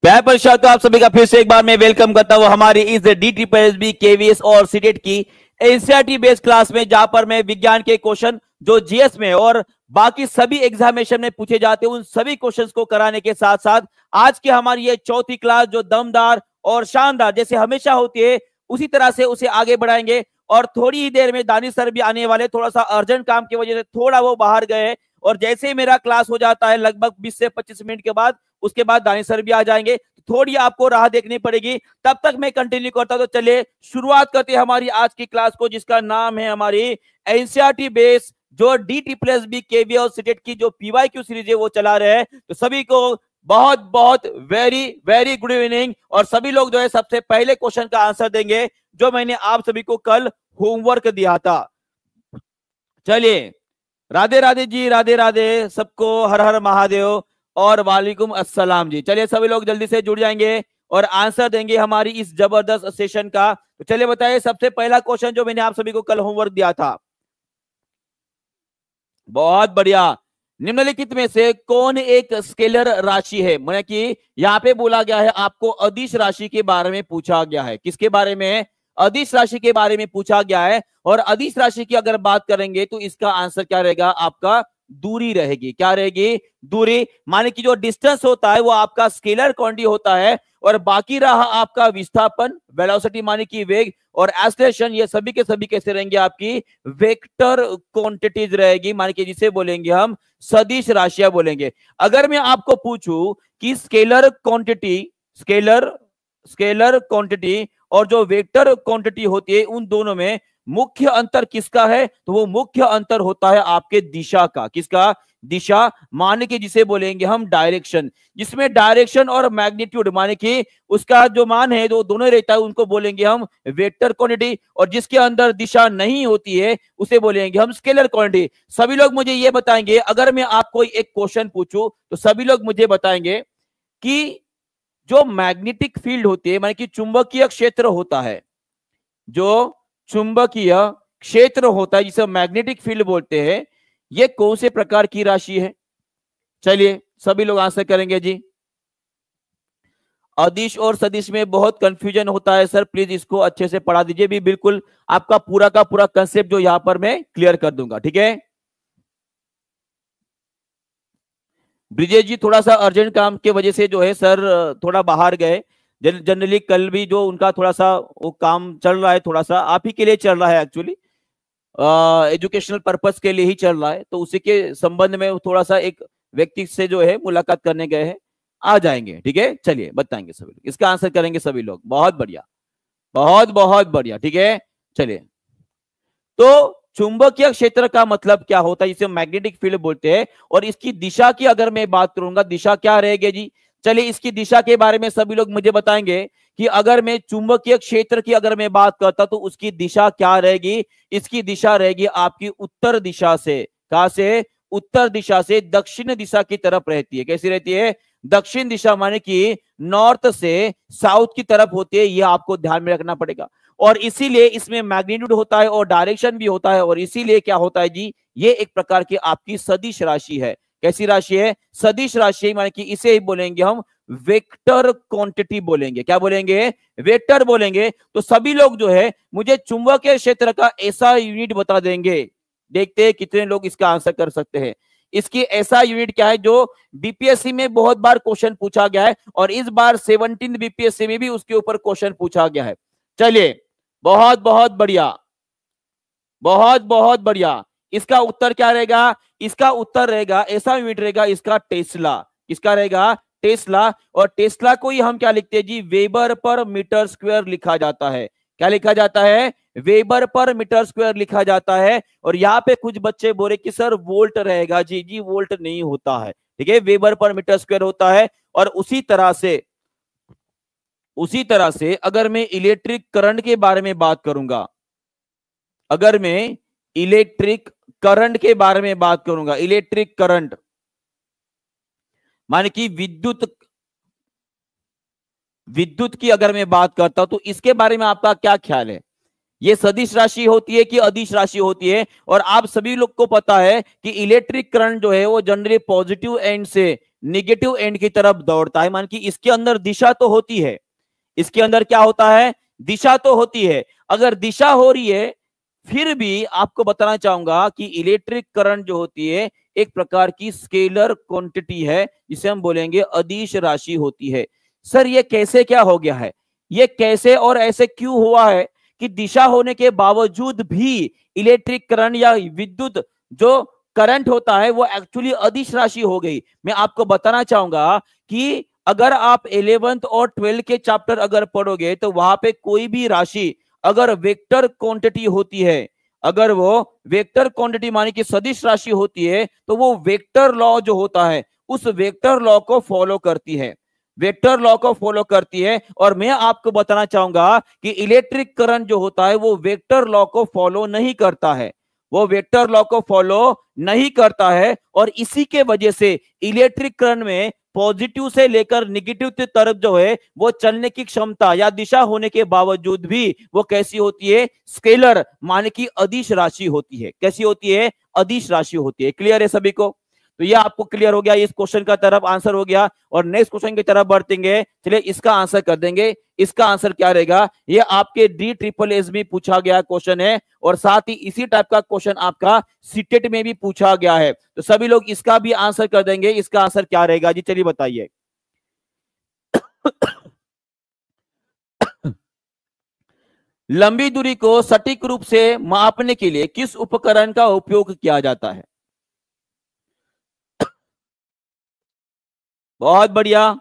मैं प्रशांत, तो आप सभी का फिर से एक बार मैं वेलकम करता हूं हमारी इस DSSB केवीएस और सीटेट की एनसीईआरटी बेस्ड क्लास में, जहां पर मैं विज्ञान के क्वेश्चन जो जीएस में और बाकी सभी एग्जामिनेशन में पूछे जाते हैं उन सभी क्वेश्चंस को कराने के साथ साथ आज की हमारी ये चौथी क्लास जो दमदार और शानदार जैसे हमेशा होती है उसी तरह से उसे आगे बढ़ाएंगे। और थोड़ी ही देर में दानिश सर भी आने वाले, थोड़ा सा अर्जेंट काम की वजह से थोड़ा वो बाहर गए, और जैसे ही मेरा क्लास हो जाता है लगभग 20 से 25 मिनट के बाद, उसके बाद दानिश सर भी आ जाएंगे, थोड़ी आपको राह देखनी पड़ेगी। तब तक मैं कंटिन्यू करता हूं। तो चलिए शुरुआत करते हैं हमारी आज की क्लास को, जिसका नाम है हमारी एनसीईआरटी बेस जो DSSB केवी और सीटेट की जो PYQ सीरीज है वो चला रहे हैं। तो सभी को बहुत बहुत वेरी वेरी गुड इवनिंग। और सभी लोग जो है सबसे पहले क्वेश्चन का आंसर देंगे जो मैंने आप सभी को कल होमवर्क दिया था। चलिए, राधे राधे जी, राधे राधे सबको, हर हर महादेव और वालेकुम अस्सलाम जी। चलिए सभी लोग जल्दी से जुड़ जाएंगे और आंसर देंगे हमारी इस जबरदस्त सेशन का। तो चलिए बताइए सबसे पहला क्वेश्चन जो मैंने आप सभी को कल होमवर्क दिया था। बहुत बढ़िया। निम्नलिखित में से कौन एक स्केलर राशि है? माने कि यहाँ पे बोला गया है आपको अदिश राशि के बारे में पूछा गया है। किसके बारे में? अदिश राशि के बारे में पूछा गया है। और अदिश राशि की अगर बात करेंगे तो इसका आंसर क्या रहेगा? आपका दूरी रहेगी। क्या रहेगी? दूरी। माने कि जो डिस्टेंस होता है वो आपका स्केलर क्वांटिटी होता है, और बाकी रहा आपका विस्थापन, वेलोसिटी माने कि वेग, और एक्सेलरेशन, ये सभी के सभी कैसे रहेंगे? आपकी वेक्टर क्वांटिटीज रहेगी, माने कि जिसे बोलेंगे हम सदिश राशियां बोलेंगे। अगर मैं आपको पूछूं कि स्केलर क्वांटिटी और जो वेक्टर क्वांटिटी होती है उन दोनों में मुख्य अंतर किसका है? तो वो मुख्य अंतर होता है आपके दिशा का। किसका? दिशा, माने कि जिसे बोलेंगे हम डायरेक्शन, जिसमें डायरेक्शन और मैग्नीट्यूड माने कि उसका जो मान है वो दोनों रहता है, उनको बोलेंगे हम वेक्टर क्वांटिटी। और जिसके अंदर दिशा नहीं होती है उसे बोलेंगे हम स्केलर क्वांटिटी। सभी लोग मुझे ये बताएंगे, अगर मैं आपको एक क्वेश्चन पूछूं तो सभी लोग मुझे बताएंगे कि जो मैग्नेटिक फील्ड होती है, माने कि चुंबकीय क्षेत्र होता है, जो चुंबकीय क्षेत्र होता है जिसे मैग्नेटिक फील्ड बोलते हैं, ये कौन से प्रकार की राशि है? चलिए सभी लोग आंसर करेंगे जी। अदिश और सदिश में बहुत कंफ्यूजन होता है सर, प्लीज इसको अच्छे से पढ़ा दीजिए भी। बिल्कुल आपका पूरा का पूरा कंसेप्ट जो यहां पर मैं क्लियर कर दूंगा, ठीक है। ब्रिजेश जी थोड़ा सा अर्जेंट काम की वजह से जो है सर थोड़ा बाहर गए। जनरली कल भी जो उनका थोड़ा सा वो काम चल रहा है, थोड़ा सा आप ही के लिए चल रहा है, एक्चुअली एजुकेशनल पर्पस के लिए ही चल रहा है, तो उसी के संबंध में थोड़ा सा एक व्यक्ति से जो है मुलाकात करने गए हैं, आ जाएंगे, ठीक है। चलिए बताएंगे सभी लोग, इसका आंसर करेंगे सभी लोग। बहुत बढ़िया, बहुत बहुत बढ़िया, ठीक है। चलिए, तो चुंबकीय क्षेत्र का मतलब क्या होता है? इसे मैग्नेटिक फील्ड बोलते हैं। और इसकी दिशा की अगर मैं बात करूंगा, दिशा क्या रहेगी जी? चलिए इसकी दिशा के बारे में सभी लोग मुझे बताएंगे कि अगर मैं चुंबकीय क्षेत्र की अगर मैं बात करता तो उसकी दिशा क्या रहेगी? इसकी दिशा रहेगी आपकी उत्तर दिशा से। कहां से? उत्तर दिशा से दक्षिण दिशा की तरफ रहती है। कैसी रहती है? दक्षिण दिशा, माने कि नॉर्थ से साउथ की तरफ होती है, यह आपको ध्यान में रखना पड़ेगा। और इसीलिए इसमें मैग्नीट्यूड होता है और डायरेक्शन भी होता है, और इसीलिए क्या होता है जी? ये एक प्रकार की आपकी सदिश राशि है। कैसी राशि है? सदिश राशि, माने कि इसे ही बोलेंगे हम वेक्टर क्वांटिटी बोलेंगे। क्या बोलेंगे? वेक्टर बोलेंगे। तो सभी लोग जो है मुझे चुंबकीय क्षेत्र का ऐसा यूनिट बता देंगे। देखते हैं कितने लोग इसका आंसर कर सकते हैं। इसकी ऐसा यूनिट क्या है जो बीपीएससी में बहुत बार क्वेश्चन पूछा गया है, और इस बार 17 बीपीएससी में भी उसके ऊपर क्वेश्चन पूछा गया है। चलिए, बहुत बहुत बढ़िया, बहुत बहुत बढ़िया। इसका उत्तर क्या रहेगा? इसका उत्तर रहेगा, ऐसा यूनिट रहेगा इसका टेस्ला। किसका रहेगा? टेस्ला। और टेस्ला को ही हम क्या लिखते हैं जी? वेबर पर मीटर स्क्वायर लिखा जाता है। क्या लिखा जाता है? वेबर पर मीटर स्क्वायर लिखा जाता है। और यहाँ पे कुछ बच्चे बोले कि सर वोल्ट रहेगा। जी जी, वोल्ट नहीं होता है, ठीक है, वेबर पर मीटर स्क्वायर होता है। और उसी तरह से अगर मैं इलेक्ट्रिक करंट के बारे में बात करूंगा, अगर मैं इलेक्ट्रिक करंट के बारे में बात करूंगा, इलेक्ट्रिक करंट माने कि विद्युत की अगर मैं बात करता हूं तो इसके बारे में आपका क्या ख्याल है? ये सदिश राशि होती है कि अदिश राशि होती है? और आप सभी लोग को पता है कि इलेक्ट्रिक करंट जो है वो जनरली पॉजिटिव एंड से निगेटिव एंड की तरफ दौड़ता है। मान कि इसके अंदर दिशा तो होती है, इसके अंदर क्या होता है, दिशा तो होती है। अगर दिशा हो रही है, फिर भी आपको बताना चाहूंगा कि इलेक्ट्रिक करंट जो होती है एक प्रकार की स्केलर क्वांटिटी है, जिसे हम बोलेंगे अदिश राशि होती है। सर ये कैसे क्या हो गया है, ये कैसे और ऐसे क्यों हुआ है कि दिशा होने के बावजूद भी इलेक्ट्रिक करंट या विद्युत जो करंट होता है वो एक्चुअली अदिश राशि हो गई। मैं आपको बताना चाहूंगा कि अगर आप 11th और 12th के चैप्टर अगर पढ़ोगे तो वहां पे कोई भी राशि अगर वेक्टर क्वांटिटी होती है, अगर वो वेक्टर क्वांटिटी माने कि सदिश राशि होती है, तो वो वेक्टर लॉ जो होता है उस वेक्टर लॉ को फॉलो करती है, वेक्टर लॉ को फॉलो करती है। और मैं आपको बताना चाहूंगा कि इलेक्ट्रिक करंट जो होता है वो वेक्टर लॉ को फॉलो नहीं करता है, वो वेक्टर लॉ को फॉलो नहीं करता है। और इसी के वजह से इलेक्ट्रिक करंट में पॉजिटिव से लेकर निगेटिव की तरफ जो है वो चलने की क्षमता या दिशा होने के बावजूद भी वो कैसी होती है, स्केलर माने कि अदिश राशि होती है। कैसी होती है, अदिश राशि होती है। क्लियर है सभी को? तो ये आपको क्लियर हो गया, इस क्वेश्चन का तरफ आंसर हो गया। और नेक्स्ट क्वेश्चन की तरफ बढ़तेंगे, चलिए इसका आंसर कर देंगे। इसका आंसर क्या रहेगा, ये आपके DSSS में पूछा गया क्वेश्चन है और साथ ही इसी टाइप का क्वेश्चन आपका सीटेट में भी पूछा गया है। तो सभी लोग इसका भी आंसर कर देंगे। इसका आंसर क्या रहेगा जी, चलिए बताइए। लंबी दूरी को सटीक रूप से मापने के लिए किस उपकरण का उपयोग किया जाता है? बहुत बढ़िया,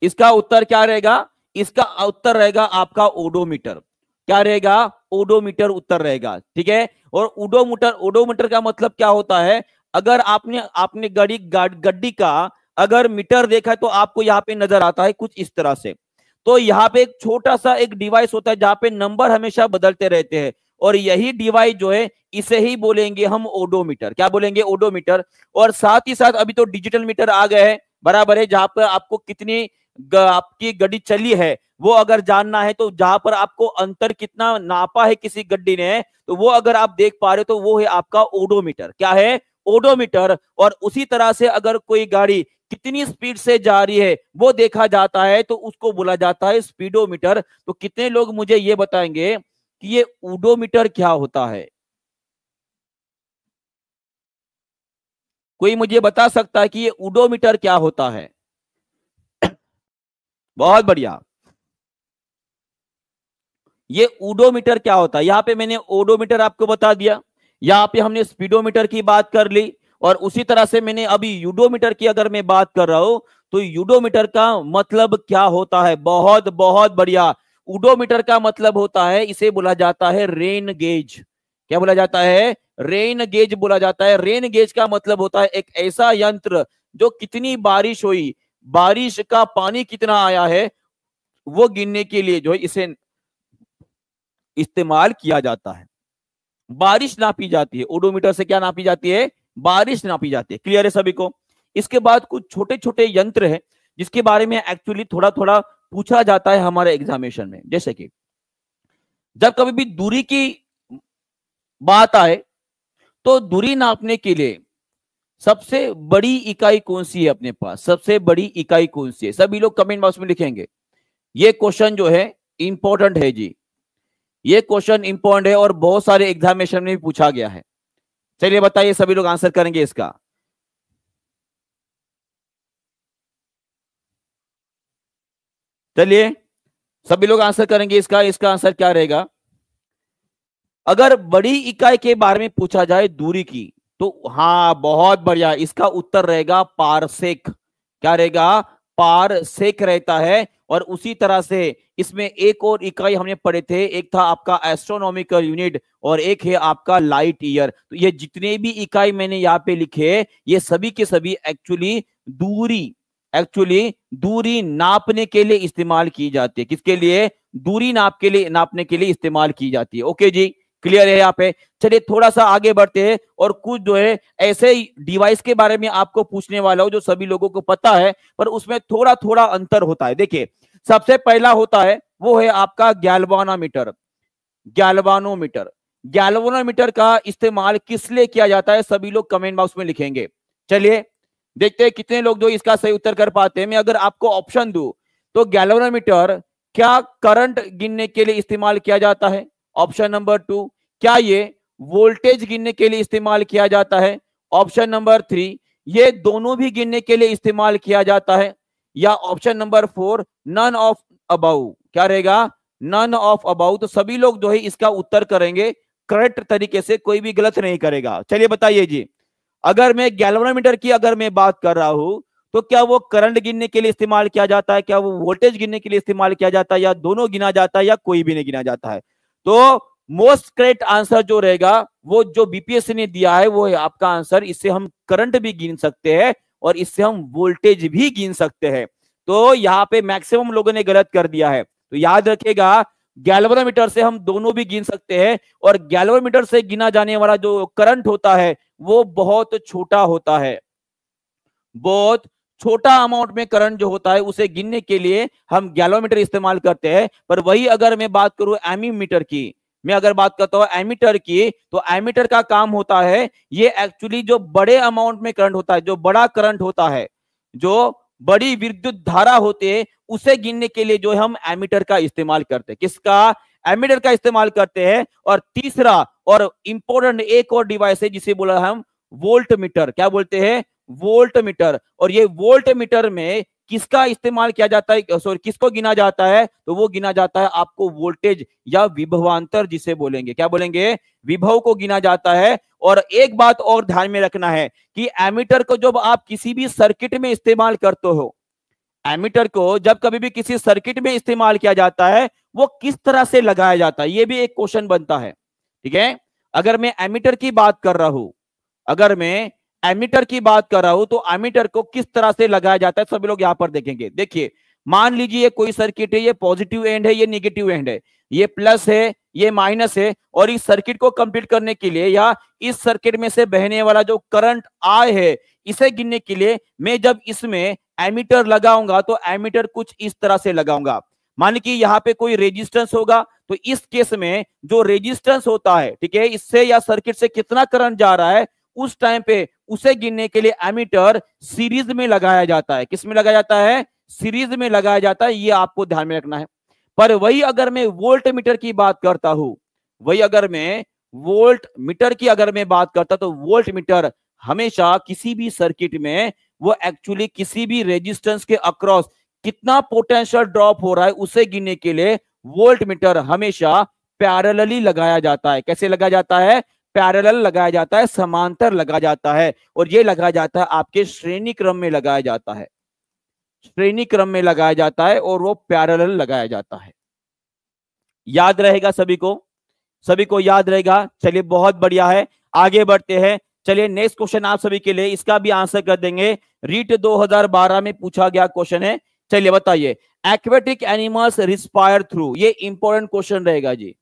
इसका उत्तर क्या रहेगा, इसका उत्तर रहेगा आपका ओडोमीटर। क्या रहेगा, ओडोमीटर उत्तर रहेगा। ठीक है, और ओडोमीटर, ओडोमीटर का मतलब क्या होता है, अगर आपने आपने गड्डी का अगर मीटर देखा है तो आपको यहाँ पे नजर आता है कुछ इस तरह से। तो यहाँ पे एक छोटा सा एक डिवाइस होता है जहां पे नंबर हमेशा बदलते रहते हैं, और यही डिवाइस जो है इसे ही बोलेंगे हम ओडोमीटर। क्या बोलेंगे, ओडोमीटर। और साथ ही साथ अभी तो डिजिटल मीटर आ गए हैं, बराबर है, जहां पर आपको कितनी आपकी गड्डी चली है वो अगर जानना है, तो जहां पर आपको अंतर कितना नापा है किसी गड्डी ने, तो वो अगर आप देख पा रहे हो तो वो है आपका ओडोमीटर। क्या है, ओडोमीटर। और उसी तरह से अगर कोई गाड़ी कितनी स्पीड से जा रही है वो देखा जाता है तो उसको बोला जाता है स्पीडोमीटर। तो कितने लोग मुझे ये बताएंगे कि ये ओडोमीटर क्या होता है? कोई मुझे बता सकता है कि ये ओडोमीटर क्या होता है? बहुत बढ़िया, ये ओडोमीटर क्या होता है? यहां पे मैंने ओडोमीटर आपको बता दिया, यहां पे हमने स्पीडोमीटर की बात कर ली, और उसी तरह से मैंने अभी यूडोमीटर की अगर मैं बात कर रहा हूं तो यूडोमीटर का मतलब क्या होता है? बहुत बहुत बढ़िया, ओडोमीटर का मतलब होता है, इसे बोला जाता है रेन गेज। क्या बोला जाता है? रेन गेज बोला जाता है। रेन गेज का मतलब होता है एक ऐसा यंत्र जो कितनी बारिश हुई, बारिश का पानी कितना आया है वो गिनने के लिए जो है इसे इस्तेमाल किया जाता है। बारिश नापी जाती है, ओडोमीटर से क्या नापी जाती है? बारिश नापी जाती है। क्लियर है सभी को? इसके बाद कुछ छोटे छोटे यंत्र है जिसके बारे में एक्चुअली थोड़ा थोड़ा पूछा जाता है हमारे एग्जामिनेशन में। जैसे कि जब कभी भी दूरी की बात आए तो दूरी नापने के लिए सबसे बड़ी इकाई कौन सी है अपने पास? सबसे बड़ी इकाई कौन सी है? सभी लोग कमेंट बॉक्स में लिखेंगे। ये क्वेश्चन जो है इंपॉर्टेंट है जी, ये क्वेश्चन इंपॉर्टेंट है और बहुत सारे एग्जामिनेशन में भी पूछा गया है। चलिए बताइए, सभी लोग आंसर करेंगे इसका। चलिए सभी लोग आंसर करेंगे इसका। इसका आंसर क्या रहेगा? अगर बड़ी इकाई के बारे में पूछा जाए दूरी की, तो हाँ बहुत बढ़िया, इसका उत्तर रहेगा पारसेक। क्या रहेगा? पारसेक रहता है। और उसी तरह से इसमें एक और इकाई हमने पढ़े थे, एक था आपका एस्ट्रोनॉमिकल यूनिट और एक है आपका लाइट ईयर। तो ये जितने भी इकाई मैंने यहाँ पे लिखे ये सभी के सभी एक्चुअली दूरी नापने के लिए इस्तेमाल की जाती है। किसके लिए? दूरी नापने के लिए इस्तेमाल की जाती है। ओके जी, क्लियर है यहाँ पे? चलिए थोड़ा सा आगे बढ़ते हैं और कुछ जो है ऐसे डिवाइस के बारे में आपको पूछने वाला हूं जो सभी लोगों को पता है पर उसमें थोड़ा थोड़ा अंतर होता है। देखिए सबसे पहला होता है वो है आपका गैल्वानोमीटर। गैल्वानोमीटर, गैल्वानोमीटर का इस्तेमाल किस लिए किया जाता है? सभी लोग कमेंट बॉक्स में लिखेंगे। चलिए देखते हैं कितने लोग जो इसका सही उत्तर कर पाते हैं। मैं अगर आपको ऑप्शन दूं तो गैल्वेनोमीटर क्या करंट गिनने के लिए इस्तेमाल किया जाता है? Option number 2। क्या ये वोल्टेज गिनने के लिए इस्तेमाल किया जाता है? Option number 3। ये दोनों भी गिनने के लिए इस्तेमाल किया जाता है? या option number 4 none of above. क्या रहेगा? None of above. तो सभी लोग जो है इसका उत्तर करेंगे करेक्ट तरीके से, कोई भी गलत नहीं करेगा। चलिए बताइए जी, अगर मैं गैल्वेनोमीटर की अगर मैं बात कर रहा हूं तो क्या वो करंट गिनने के लिए इस्तेमाल किया जाता है, क्या वो वोल्टेज गिनने के लिए इस्तेमाल किया जाता है, या दोनों गिना जाता है, या कोई भी नहीं गिना जाता है? तो मोस्ट करेक्ट आंसर जो रहेगा वो जो बीपीएससी ने दिया है वो है आपका आंसर। इससे हम करंट भी गिन सकते हैं और इससे हम वोल्टेज भी गिन सकते हैं। तो यहाँ पे मैक्सिमम लोगों ने गलत कर दिया है। तो याद रखिएगा, गैल्वेनोमीटर से हम दोनों भी गिन सकते हैं और गैल्वेनोमीटर से गिना जाने वाला जो करंट होता है वो बहुत छोटा होता है। बहुत छोटा अमाउंट में करंट जो होता है उसे गिनने के लिए हम गैल्वेनोमीटर इस्तेमाल करते हैं। पर वही अगर मैं बात करूं एमीमीटर की, मैं अगर बात करता हूं एमीटर की, तो एमीटर का काम होता है ये एक्चुअली जो बड़े अमाउंट में करंट होता है, जो बड़ा करंट होता है, जो बड़ी विद्युत धारा होती है, उसे गिनने के लिए जो हम एमीटर का इस्तेमाल करते हैं। किसका? एमीटर का इस्तेमाल करते हैं। और तीसरा और इंपॉर्टेंट एक और डिवाइस है जिसे बोला हम वोल्ट मीटर। क्या बोलते हैं? Volt meter. और ये वोल्ट मीटर में किसका इस्तेमाल किया जाता है, सॉरी किसको गिना जाता है? तो वो गिना जाता है आपको वोल्टेज या विभवांतर जिसे बोलेंगे। क्या बोलेंगे? विभव को गिना जाता है। और एक बात और ध्यान में रखना है कि एमीटर को जब आप किसी भी सर्किट में इस्तेमाल करते हो, एमीटर को जब कभी भी किसी सर्किट में इस्तेमाल किया जाता है वो किस तरह से लगाया जाता है, ये भी एक क्वेश्चन बनता है। ठीक है, अगर मैं एमीटर की बात कर रहा हूं, अगर मैं एमीटर की बात कर रहा हूं तो एमीटर को किस तरह से लगाया जाता है सभी लोग यहां पर देखेंगे। देखिए, मान लीजिए ये कोई सर्किट है, ये पॉजिटिव एंड है, ये नेगेटिव एंड है, ये प्लस है, ये माइनस है। और इस सर्किट को कंप्लीट करने के लिए या इस सर्किट में से बहने वाला जो करंट आई है इसे गिनने के लिए मैं जब इसमें एमीटर लगाऊंगा तो एमीटर कुछ इस तरह से लगाऊंगा। मान कि यहाँ पे कोई रेजिस्टेंस होगा तो इस केस में जो रेजिस्टेंस होता है, ठीक है, इससे या सर्किट से कितना करंट जा रहा है उस टाइम पे उसे गिनने के लिए एमीटर सीरीज में लगाया जाता है। किस में लगाया जाता है? सीरीज में लगाया जाता है। ये आपको ध्यान में रखना है। पर वही अगर मैं वोल्ट मीटर की बात करता हूं, वही अगर मैं वोल्ट मीटर की अगर मैं बात करता तो वोल्ट मीटर हमेशा किसी भी सर्किट में वो एक्चुअली किसी भी रेजिस्टेंस के अक्रॉस कितना पोटेंशियल ड्रॉप हो रहा है उसे गिनने के लिए वोल्ट मीटर हमेशा पैरेलली लगाया जाता है। कैसे लगाया जाता है? पैरेलल लगाया जाता है, समांतर लगाया जाता है। और ये लगाया जाता है आपके श्रेणी क्रम में लगाया जाता है, श्रेणी क्रम में लगाया जाता है और वो पैरेलल लगाया जाता है। याद रहेगा सभी को? सभी को याद रहेगा? चलिए बहुत बढ़िया है, आगे बढ़ते हैं। चलिए नेक्स्ट क्वेश्चन आप सभी के लिए, इसका भी आंसर कर देंगे। रीट 2012 में पूछा गया क्वेश्चन है। चलिए बताइए, एक्वेटिक एनिमल्स रिस्पायर थ्रू, ये इंपॉर्टेंट क्वेश्चन रहेगा जी।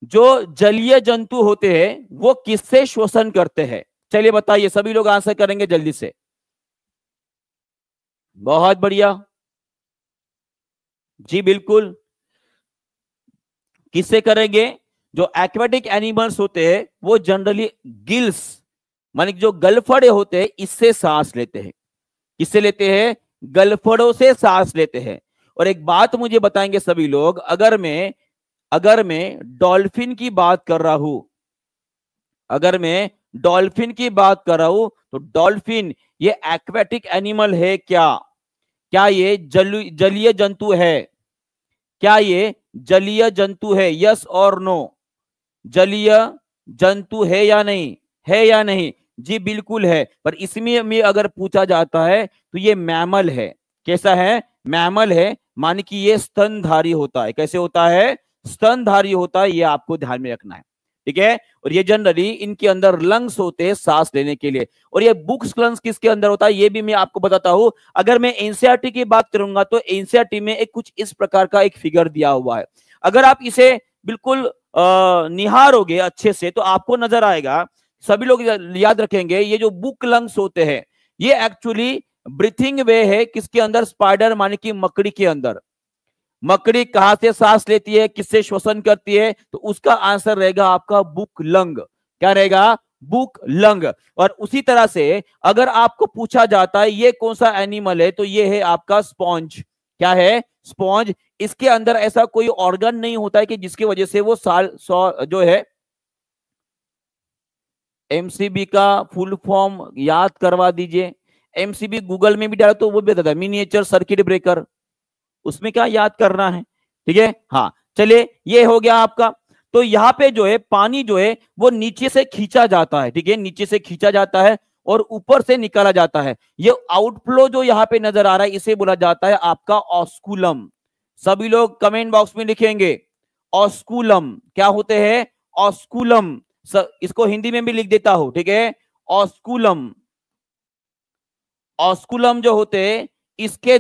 जो जलीय जंतु होते हैं वो किससे श्वसन करते हैं? चलिए बताइए, सभी लोग आंसर करेंगे जल्दी से। बहुत बढ़िया जी, बिल्कुल। किससे करेंगे? जो एक्वेटिक एनिमल्स होते हैं वो जनरली गिल्स, माने जो गलफड़े होते हैं इससे सांस लेते हैं। किससे लेते हैं? गलफड़ों से सांस लेते हैं। और एक बात मुझे बताएंगे सभी लोग, अगर मैं डॉल्फिन की बात कर रहा हूं, अगर मैं डॉल्फिन की बात कर रहा हूं तो डॉल्फिन ये एक्वेटिक एनिमल है क्या? क्या ये जलीय जंतु है? क्या ये जलीय जंतु है? यस और नो? जलीय जंतु है या नहीं? है या नहीं? जी बिल्कुल है। पर इसमें में अगर पूछा जाता है तो ये मैमल है। कैसा है? मैमल है, माने कि ये स्तनधारी होता है। कैसे होता है? स्तनधारी होता है। ये आपको ध्यान में रखना है, ठीक है। और ये जनरली इनके अंदर लंग्स होते हैं सांस लेने के लिए। और ये बुक्स लंग्स किसके अंदर होता है ये भी मैं आपको बताता हूं। अगर मैं एनसीईआरटी की बात करूंगा तो एनसीईआरटी में एक कुछ इस प्रकार का एक फिगर दिया हुआ है। अगर आप इसे बिल्कुल निहारोगे अच्छे से तो आपको नजर आएगा, सभी लोग याद रखेंगे, ये जो बुक लंग्स होते हैं ये एक्चुअली ब्रीथिंग वे है। किसके अंदर? स्पाइडर माने कि मकड़ी के अंदर। मकड़ी कहां से सांस लेती है, किससे श्वसन करती है? तो उसका आंसर रहेगा आपका बुक लंग। क्या रहेगा? Book, lung. और उसी तरह से अगर आपको पूछा जाता है ये कौन सा एनिमल है, तो ये है आपका स्पॉन्ज। क्या है? स्पॉन्ज। इसके अंदर ऐसा कोई ऑर्गन नहीं होता है कि जिसकी वजह से वो जो है, एमसीबी का फुल फॉर्म याद करवा दीजिए। एमसीबी गूगल में भी डाला तो वो भी बताता है, मिनिएचर सर्किट ब्रेकर। उसमें क्या याद करना है? ठीक है, हाँ चलिए ये हो गया आपका। तो यहाँ पे जो है पानी जो है वो नीचे से खींचा जाता है, ठीक है, नीचे से खींचा जाता है और ऊपर से निकाला जाता है। ये आउटफ्लो जो यहाँ पे नजर आ रहा है इसे बोला जाता है आपका ऑस्कुलम। सभी लोग कमेंट बॉक्स में लिखेंगे ऑस्कुलम। क्या होते हैं? ऑस्कुलम। इसको हिंदी में भी लिख देता हूं, ठीक है, ऑस्कुलम। ऑस्कुलम जो होते हैं इसके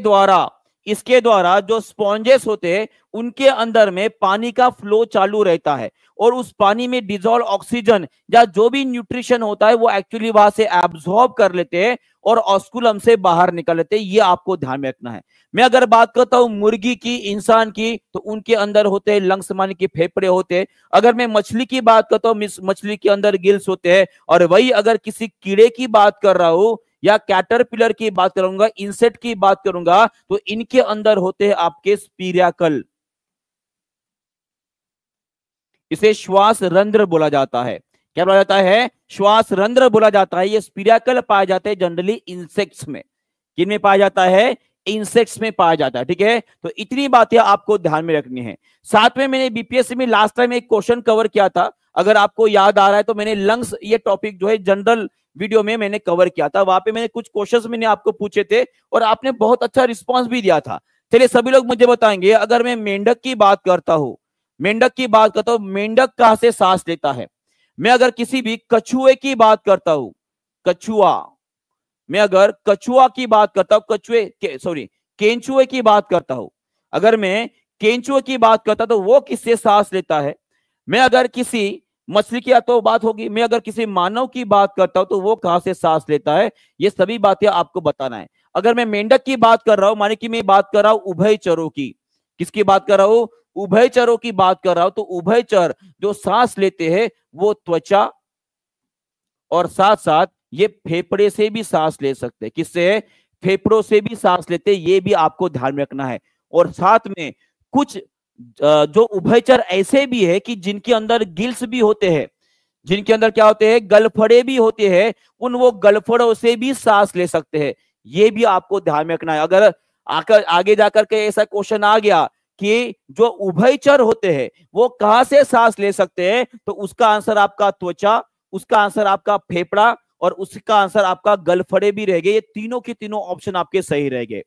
द्वारा जो स्पॉन्जेस होते हैं उनके अंदर में पानी का फ्लो चालू रहता है और उस पानी में डिजोल्व ऑक्सीजन या जो भी न्यूट्रिशन होता है वो एक्चुअली वहां से एब्सॉर्ब कर लेते हैं और ऑस्कुलम से बाहर निकल लेते हैं। ये आपको ध्यान में रखना है। मैं अगर बात करता हूं मुर्गी की, इंसान की, तो उनके अंदर होते हैं लंग्स, माने कि फेफड़े होते हैं। अगर मैं मछली की बात करता हूं, मछली के अंदर गिल्स होते हैं। और वही अगर किसी कीड़े की बात कर रहा हूं या कैटरपिलर की बात करूंगा, इंसेक्ट की बात करूंगा, तो इनके अंदर होते हैं आपके स्पिरिकल। इसे श्वास रंध्र बोला जाता है। क्या बोला जाता है? श्वास रंध्र बोला जाता है। ये स्पिरिकल पाए जाते हैं जनरली इंसेक्ट्स में। किन में पाया जाता है? इंसेक्ट्स में पाया जाता है, ठीक है। तो इतनी बातें आपको ध्यान में रखनी है। साथ में मैंने बीपीएससी में लास्ट टाइम एक क्वेश्चन कवर किया था, अगर आपको याद आ रहा है तो मैंने लंग्स ये टॉपिक जो है जनरल वीडियो में मैंने कवर किया था। वहां पे मैंने कुछ क्वेश्चंस मैंने आपको पूछे थे और आपने बहुत अच्छा रिस्पांस भी दिया था। चलिए सभी लोग मुझे बताएंगे, अगर मैं मेंढक की बात करता हूं, मेंढक कहां से सांस लेता है? मैं अगर किसी भी कछुए की बात करता हूं, मैं अगर कछुआ की बात करता हूं, केंचुए की बात करता हूं, अगर मैं केंचुए की बात करता तो वो किससे सांस लेता है? मैं अगर किसी मछली की तो बात होगी, मैं अगर किसी मानव की बात करता हूं तो वो कहां से सांस लेता है? ये सभी बातें आपको बताना है। अगर मैं मेंढक की बात कर रहा हूं, माने कि मैं बात कर रहा हूं उभयचरों की। किसकी बात कर रहा हूं? उभयचरों की बात कर रहा हूं। तो उभयचर जो सांस लेते हैं वो त्वचा और साथ साथ ये फेफड़े से भी सांस ले सकते हैं। किससे? फेफड़ों से भी सांस लेते हैं। ये भी आपको ध्यान में रखना है। और साथ में कुछ जो उभयचर ऐसे भी है कि जिनके अंदर गिल्स भी होते हैं, जिनके अंदर क्या होते हैं? गलफड़े भी होते हैं। उन वो गलफड़ों से भी सांस ले सकते हैं। ये भी आपको ध्यान में रखना है। अगर आगे जाकर के ऐसा क्वेश्चन आ गया कि जो उभयचर होते हैं वो कहां से सांस ले सकते हैं, तो उसका आंसर आपका त्वचा, उसका आंसर आपका फेफड़ा और उसका आंसर आपका गलफड़े भी रह गए। ये तीनों के तीनों ऑप्शन आपके सही रह गए।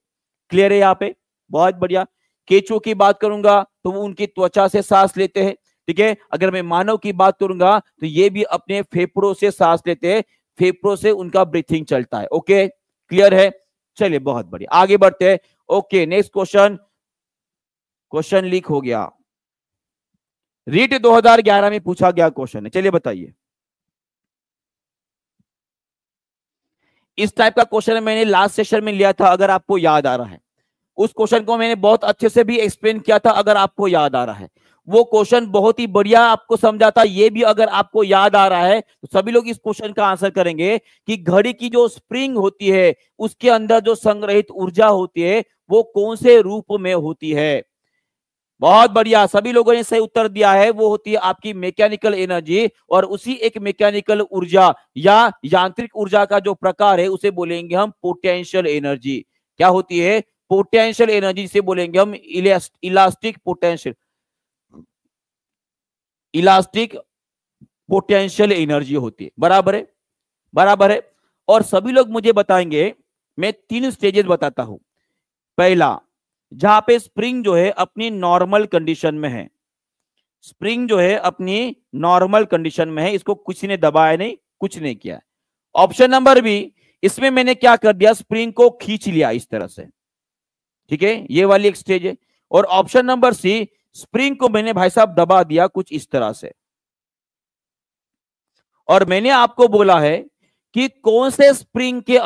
क्लियर है यहाँ पे? बहुत बढ़िया। केंचुओं की बात करूंगा तो वो उनकी त्वचा से सांस लेते हैं, ठीक है। अगर मैं मानव की बात करूंगा तो ये भी अपने फेफड़ों से सांस लेते हैं, फेफड़ों से उनका ब्रीथिंग चलता है। ओके, क्लियर है? चलिए बहुत बढ़िया, आगे बढ़ते हैं। ओके, नेक्स्ट क्वेश्चन लीक हो गया। रीट 2011 में पूछा गया क्वेश्चन है, चलिए बताइए। इस टाइप का क्वेश्चन मैंने लास्ट सेशन में लिया था, अगर आपको याद आ रहा है। उस क्वेश्चन को मैंने बहुत अच्छे से भी एक्सप्लेन किया था, अगर आपको याद आ रहा है। वो क्वेश्चन बहुत ही बढ़िया आपको समझा था। ये भी अगर आपको याद आ रहा है तो सभी लोग इस क्वेश्चन का आंसर करेंगे कि घड़ी की जो स्प्रिंग होती है उसके अंदर जो संग्रहित ऊर्जा होती है वो कौन से रूप में होती है? बहुत बढ़िया, सभी लोगों ने सही उत्तर दिया है। वो होती है आपकी मैकेनिकल एनर्जी। और उसी एक मैकेनिकल ऊर्जा या यांत्रिक ऊर्जा का जो प्रकार है उसे बोलेंगे हम पोटेंशियल एनर्जी। क्या होती है? पोटेंशियल एनर्जी से बोलेंगे हम इलास्टिक पोटेंशियल एनर्जी होती है। बराबर है? बराबर है। और सभी लोग मुझे बताएंगे, मैं 3 स्टेजेस बताता हूं। पहला, जहां पे स्प्रिंग जो है अपनी नॉर्मल कंडीशन में है, स्प्रिंग जो है अपनी नॉर्मल कंडीशन में है, इसको किसी ने दबाया नहीं, कुछ नहीं किया। ऑप्शन नंबर बी, इसमें मैंने क्या कर दिया? स्प्रिंग को खींच लिया इस तरह से, ठीक है, ये वाली एक स्टेज है। और ऑप्शन नंबर सी, स्प्रिंग को मैंने भाई साहब दबा दिया कुछ इस तरह से। और मैंने आपको बोला है कि कौन से स्प्रिंग के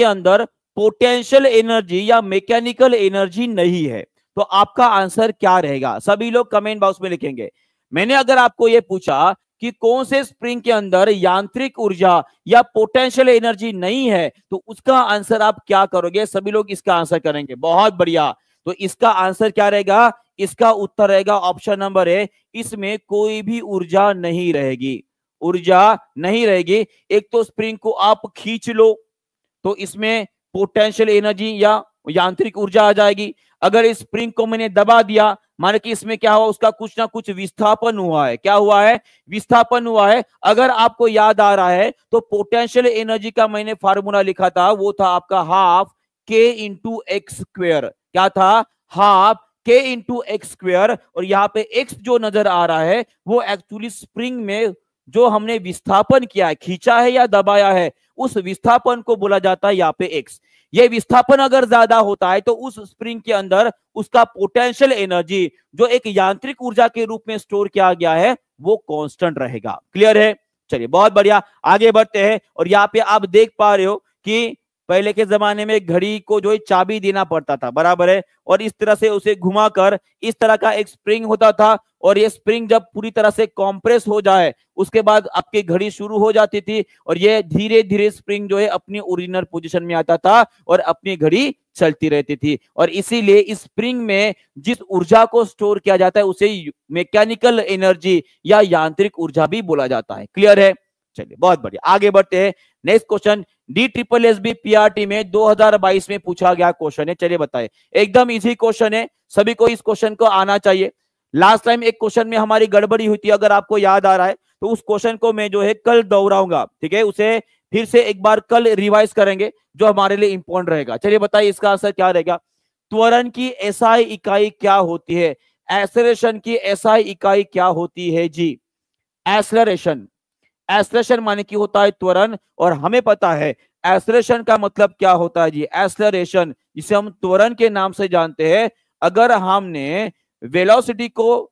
अंदर पोटेंशियल एनर्जी या मैकेनिकल एनर्जी नहीं है। तो आपका आंसर क्या रहेगा? सभी लोग कमेंट बॉक्स में लिखेंगे। मैंने अगर आपको यह पूछा कि कौन से स्प्रिंग के अंदर यांत्रिक ऊर्जा या पोटेंशियल एनर्जी नहीं है, तो उसका आंसर आप क्या करोगे? सभी लोग इसका आंसर करेंगे। बहुत बढ़िया। तो इसका आंसर क्या रहेगा? इसका उत्तर रहेगा ऑप्शन नंबर ए, इसमें कोई भी ऊर्जा नहीं रहेगी, ऊर्जा नहीं रहेगी। एक तो स्प्रिंग को आप खींच लो तो इसमें पोटेंशियल एनर्जी या यांत्रिक ऊर्जा आ जाएगी। अगर इस स्प्रिंग को मैंने दबा दिया, माने कि इसमें क्या हुआ, उसका कुछ ना कुछ विस्थापन हुआ है। क्या हुआ है? विस्थापन हुआ है। अगर आपको याद आ रहा है तो पोटेंशियल एनर्जी का मैंने फार्मूला लिखा था, वो था आपका हाफ के इंटू एक्स स्क्वेयर। क्या था? हाफ के इंटू एक्स स्क्वेयर। और यहाँ पे एक्स जो नजर आ रहा है वो एक्चुअली स्प्रिंग में जो हमने विस्थापन किया है, खींचा है या दबाया है, उस विस्थापन को बोला जाता है यहाँ पे एक्स। ये विस्थापन अगर ज्यादा होता है तो उस स्प्रिंग के अंदर उसका पोटेंशियल एनर्जी जो एक यांत्रिक ऊर्जा के रूप में स्टोर किया गया है वो कांस्टेंट रहेगा। क्लियर है? चलिए बहुत बढ़िया, आगे बढ़ते हैं। और यहाँ पे आप देख पा रहे हो कि पहले के जमाने में घड़ी को जो है चाबी देना पड़ता था, बराबर है, और इस तरह से उसे घुमाकर इस तरह का एक स्प्रिंग होता था। और ये स्प्रिंग जब पूरी तरह से कॉम्प्रेस हो जाए उसके बाद आपकी घड़ी शुरू हो जाती थी, और ये धीरे धीरे स्प्रिंग जो है अपनी ओरिजिनल पोजीशन में आता था और अपनी घड़ी चलती रहती थी। और इसीलिए इस स्प्रिंग में जिस ऊर्जा को स्टोर किया जाता है उसे मैकेनिकल एनर्जी या यांत्रिक ऊर्जा भी बोला जाता है। क्लियर है? चलिए बहुत बढ़िया, आगे बढ़ते हैं। नेक्स्ट क्वेश्चन DSSB PRT में 2022 में पूछा गया क्वेश्चन है। चलिए बताइए, एकदम इजी क्वेश्चन है, सभी को इस क्वेश्चन को आना चाहिए। लास्ट टाइम एक क्वेश्चन में हमारी गड़बड़ी हुई थी, अगर आपको याद आ रहा है तो उस क्वेश्चन को मैं जो है कल दोहराऊंगा, ठीक है? उसे फिर से एक बार कल रिवाइज करेंगे जो हमारे लिए इंपॉर्टेंट रहेगा। चलिए बताइए इसका आंसर क्या रहेगा? त्वरण की एसआई इकाई क्या होती है? एक्सेलरेशन की एसआई इकाई क्या होती है जी? एक्सेलरेशन, एक्सेलरेशन माने की होता है त्वरण, और हमें पता है एक्सेलरेशन का मतलब क्या होता है जी? एक्सेलरेशन जिसे हम त्वरण के नाम से जानते हैं। अगर हमने वेलोसिटी को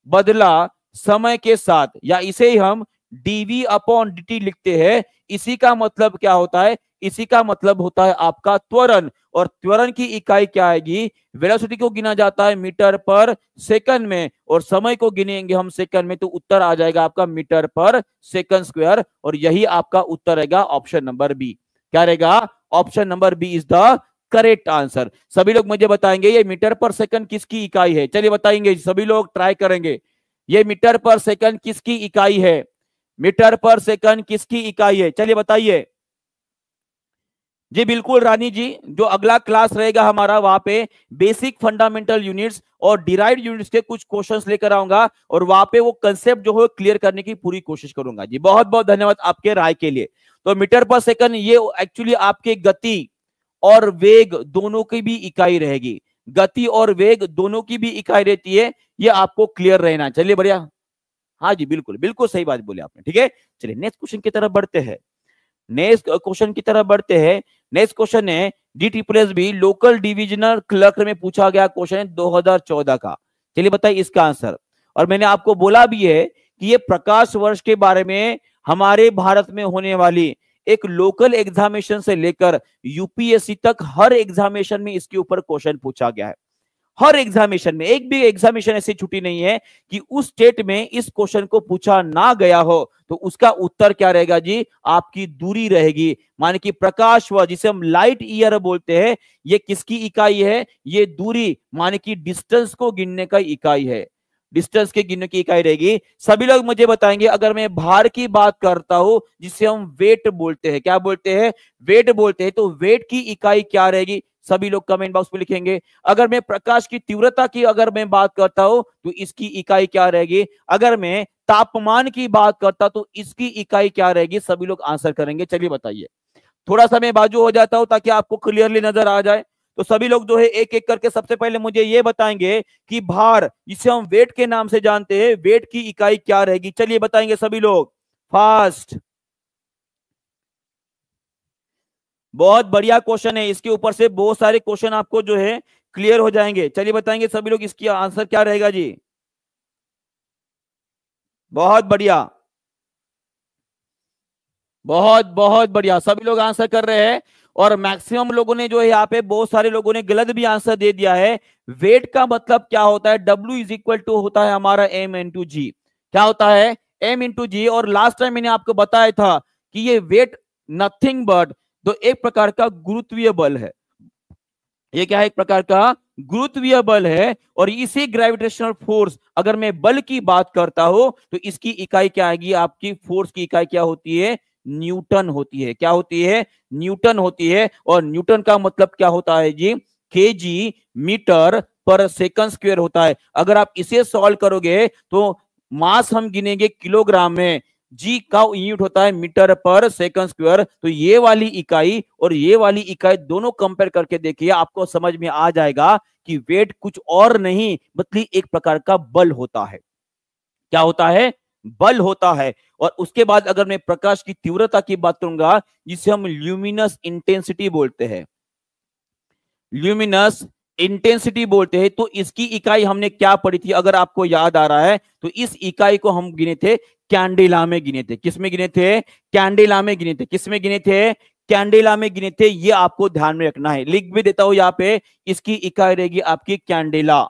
बदला समय के साथ, या इसे ही हम dv अपॉन dt लिखते हैं, इसी का मतलब क्या होता है? इसी का मतलब होता है आपका त्वरण। और त्वरण की इकाई क्या आएगी? वेलोसिटी को गिना जाता है मीटर पर सेकंड में, और समय को गिनेंगे हम सेकंड में, तो उत्तर आ जाएगा आपका मीटर पर सेकंड स्क्वायर। और यही आपका उत्तर रहेगा ऑप्शन नंबर बी। क्या रहेगा? Option number B is the correct answer. सभी लोग मुझे बताएंगे ये मीटर पर सेकंड किसकी इकाई है? चलिए बताएंगे, सभी लोग ट्राई करेंगे। ये मीटर पर सेकंड किसकी इकाई है? मीटर पर सेकंड किसकी इकाई है? चलिए बताइए जी। बिल्कुल रानी जी, जो अगला क्लास रहेगा हमारा वहां पे बेसिक फंडामेंटल यूनिट्स और डिराइव्ड यूनिट्स के कुछ क्वेश्चंस लेकर आऊंगा, और वहां पे वो कंसेप्ट जो है क्लियर करने की पूरी कोशिश करूंगा जी। बहुत बहुत धन्यवाद आपके राय के लिए। तो मीटर पर सेकंड ये एक्चुअली आपके गति और वेग दोनों की भी इकाई रहेगी, गति और वेग दोनों की भी इकाई रहती है, ये आपको क्लियर रहना। चलिए बढ़िया, हाँ जी बिल्कुल बिल्कुल सही बात बोले आपने, ठीक है। चलिए नेक्स्ट क्वेश्चन की तरफ बढ़ते हैं। नेक्स्ट क्वेश्चन की तरफ बढ़ते हैं। नेक्स्ट क्वेश्चन है DSSB लोकल डिविजनल क्लर्क में पूछा गया क्वेश्चन है 2014 का। चलिए बताइए इसका आंसर। और मैंने आपको बोला भी है कि ये प्रकाश वर्ष के बारे में हमारे भारत में होने वाली एक लोकल एग्जामिनेशन से लेकर यूपीएससी तक हर एग्जामिनेशन में इसके ऊपर क्वेश्चन पूछा गया है। हर एग्जामिनेशन में, एक भी एग्जामिनेशन ऐसी छुट्टी नहीं है कि उस स्टेट में इस क्वेश्चन को पूछा ना गया हो। तो उसका उत्तर क्या रहेगा जी? आपकी दूरी रहेगी। माने कि प्रकाश वर्ष जिसे हम लाइट ईयर बोलते हैं, ये किसकी इकाई है? ये दूरी माने कि डिस्टेंस को गिनने का इकाई है, डिस्टेंस के गिनने की इकाई रहेगी। सभी लोग मुझे बताएंगे, अगर मैं भार की बात करता हूं जिसे हम वेट बोलते हैं, क्या बोलते हैं? वेट बोलते हैं, तो वेट की इकाई क्या रहेगी? सभी लोग कमेंट बॉक्स में लिखेंगे। अगर मैं प्रकाश की तीव्रता की अगर मैं बात करता हूं तो इसकी इकाई क्या रहेगी? अगर मैं तापमान की बात करता तो इसकी इकाई क्या रहेगी? सभी लोग आंसर करेंगे। चलिए बताइए। थोड़ा सा मैं बाजू हो जाता हूं ताकि आपको क्लियरली नजर आ जाए। तो सभी लोग जो है एक एक करके सबसे पहले मुझे ये बताएंगे कि भार जिसे हम वेट के नाम से जानते हैं, वेट की इकाई क्या रहेगी? चलिए बताएंगे सभी लोग फास्ट। बहुत बढ़िया क्वेश्चन है, इसके ऊपर से बहुत सारे क्वेश्चन आपको जो है क्लियर हो जाएंगे। चलिए बताएंगे सभी लोग इसकी आंसर क्या रहेगा जी? बहुत बढ़िया, बहुत बहुत बढ़िया, सभी लोग आंसर कर रहे हैं। और मैक्सिमम लोगों ने जो है यहाँ पे बहुत सारे लोगों ने गलत भी आंसर दे दिया है। वेट का मतलब क्या होता है? W इज इक्वल टू होता है हमारा M इंटू जी। क्या होता है? m इंटू जी। और लास्ट टाइम मैंने आपको बताया था कि ये वेट नथिंग बट तो एक प्रकार का गुरुत्वीय बल है। ये क्या है? एक प्रकार का गुरुत्वीय बल है। और इसी ग्रेविटेशनल फोर्स, अगर मैं बल की बात करता हूं तो इसकी इकाई क्या आएगी? आपकी फोर्स की इकाई क्या होती है? न्यूटन होती है। क्या होती है? न्यूटन होती है। और न्यूटन का मतलब क्या होता है जी? केजी मीटर पर सेकंड स्क्वायर होता है। अगर आप इसे सॉल्व करोगे तो मास हम गिनेंगे किलोग्राम में, जी का यूनिट होता है मीटर पर सेकंड स्क्वायर। तो ये वाली इकाई और ये वाली इकाई दोनों कंपेयर करके देखिए, आपको समझ में आ जाएगा कि वेट कुछ और नहीं बल्कि एक प्रकार का बल होता है। क्या होता है? बल होता है। और उसके बाद अगर मैं प्रकाश की तीव्रता की बात करूंगा, जिसे हम ल्यूमिनस इंटेंसिटी बोलते हैं, ल्यूमिनस इंटेंसिटी बोलते हैं, तो इसकी इकाई हमने क्या पढ़ी थी? अगर आपको याद आ रहा है तो इस इकाई को हम गिने थे कैंडेला में गिने थे। किसमें गिने थे? कैंडेला में गिने थे। किसमें गिने थे? कैंडेला में गिने थे। ये आपको ध्यान में रखना है। लिख भी देता हूं यहां पे, इसकी इकाई रहेगी आपकी कैंडेला।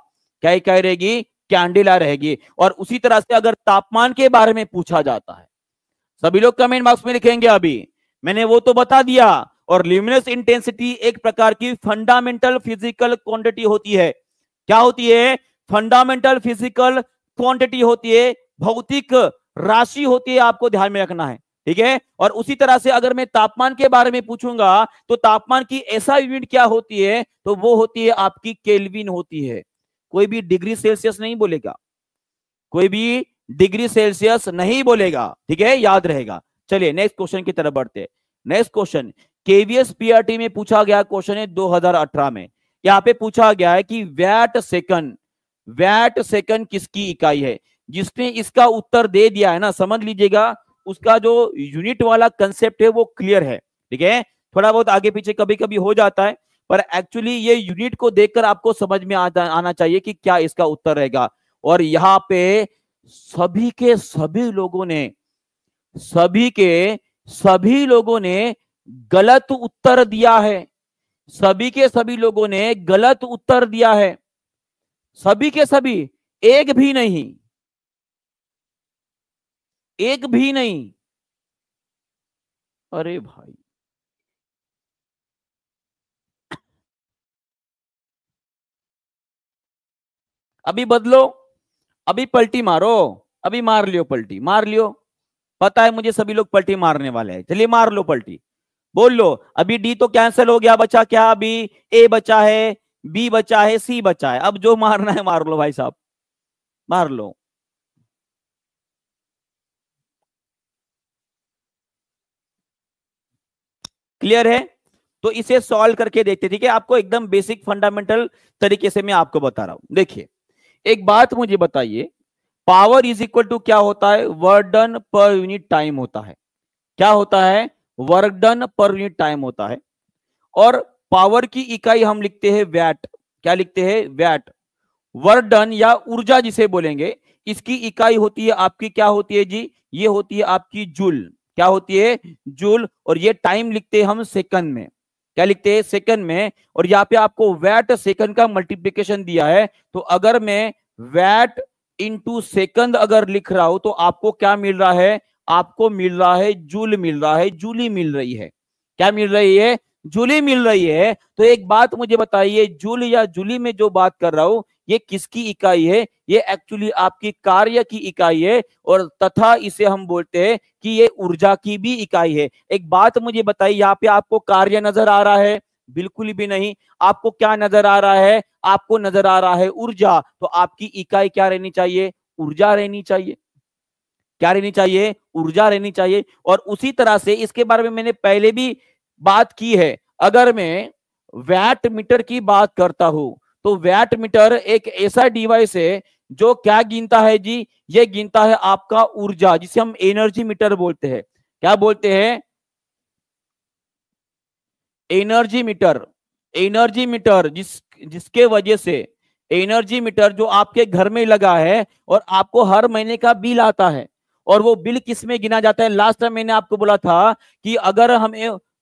क्या इकाई रहेगी? कैंडेला रहेगी। और उसी तरह से अगर तापमान के बारे में पूछा जाता है, सभी लोग कमेंट बॉक्स में लिखेंगे। अभी मैंने वो तो बता दिया। और ल्यूमिनस इंटेंसिटी एक प्रकार की फंडामेंटल फिजिकल क्वांटिटी होती है। क्या होती है? फंडामेंटल फिजिकल क्वांटिटी होती है, भौतिक राशि होती है। आपको ध्यान में रखना है, ठीक है। और उसी तरह से अगर मैं तापमान के बारे में पूछूंगा तो तापमान की ऐसा यूनिट क्या होती है? तो वो होती है आपकी केल्विन होती है। कोई भी डिग्री सेल्सियस नहीं बोलेगा, कोई भी डिग्री सेल्सियस नहीं बोलेगा, ठीक है, याद रहेगा। चलिए नेक्स्ट क्वेश्चन की तरफ बढ़ते हैं। नेक्स्ट क्वेश्चन केवीएस पीआरटी में पूछा गया क्वेश्चन है 2018 में। यहां पे पूछा गया है कि वैट सेकंड, वैट सेकंड किसकी इकाई है? जिसने इसका उत्तर दे दिया है ना, समझ लीजिएगा उसका जो यूनिट वाला कंसेप्ट है वो क्लियर है, ठीक है। थोड़ा बहुत आगे पीछे कभी कभी हो जाता है, पर एक्चुअली ये यूनिट को देखकर आपको समझ में आना चाहिए कि क्या इसका उत्तर रहेगा। और यहां पे सभी के सभी लोगों ने, सभी के सभी लोगों ने गलत उत्तर दिया है। सभी के सभी लोगों ने गलत उत्तर दिया है। सभी के सभी, एक भी नहीं, एक भी नहीं। अरे भाई, अभी बदलो, अभी पलटी मारो, अभी मार लियो, पलटी मार लियो। पता है मुझे सभी लोग पलटी मारने वाले हैं, चलिए मार लो पलटी, बोल लो। अभी डी तो कैंसिल हो गया, बचा क्या? अभी ए बचा है, बी बचा है, सी बचा है। अब जो मारना है मार लो भाई साहब, मार लो। क्लियर है? तो इसे सॉल्व करके देखते, ठीक है। आपको एकदम बेसिक फंडामेंटल तरीके से मैं आपको बता रहा हूं। देखिए एक बात मुझे बताइए, पावर इज इक्वल टू क्या होता है? Work done per unit time होता है। क्या होता है? Work done per unit time होता है। और पावर की इकाई हम लिखते हैं वैट। क्या लिखते हैं? वैट। वर्क डन या ऊर्जा जिसे बोलेंगे, इसकी इकाई होती है आपकी, क्या होती है जी? ये होती है आपकी जूल। क्या होती है? जूल। और ये टाइम लिखते हैं हम सेकंड में। क्या लिखते हैं? सेकंड में। और यहाँ पे आपको वैट सेकंड का मल्टीप्लिकेशन दिया है, तो अगर मैं वैट इंटू सेकंड अगर लिख रहा हूं तो आपको क्या मिल रहा है? आपको मिल रहा है जूल, मिल रहा है, जूली मिल रही है। क्या मिल रही है? जूली मिल रही है। तो एक बात मुझे बताइए, जूल या जूली में जो बात कर रहा हूं ये किसकी इकाई है? ये एक्चुअली आपकी कार्य की इकाई है। और तथा इसे हम बोलते हैं कि ये ऊर्जा की भी इकाई है। एक बात मुझे बताइए, यहाँ पे आपको कार्य नजर आ रहा है? बिल्कुल भी नहीं। आपको क्या नजर आ रहा है? आपको नजर आ रहा है ऊर्जा। तो आपकी इकाई क्या रहनी चाहिए? ऊर्जा रहनी चाहिए। क्या रहनी चाहिए? ऊर्जा रहनी चाहिए। और उसी तरह से इसके बारे में मैंने पहले भी बात की है। अगर मैं वैट मीटर की बात करता हूं तो वैट मीटर एक ऐसा डिवाइस है जो क्या गिनता है जी? ये गिनता है आपका ऊर्जा, जिसे हम एनर्जी मीटर बोलते हैं। क्या बोलते हैं? Energy meter. एनर्जी मीटर जिसके वजह से, एनर्जी मीटर जो आपके घर में लगा है और आपको हर महीने का बिल आता है। और वो बिल किस में गिना जाता है? लास्ट टाइम मैंने आपको बोला था कि अगर हम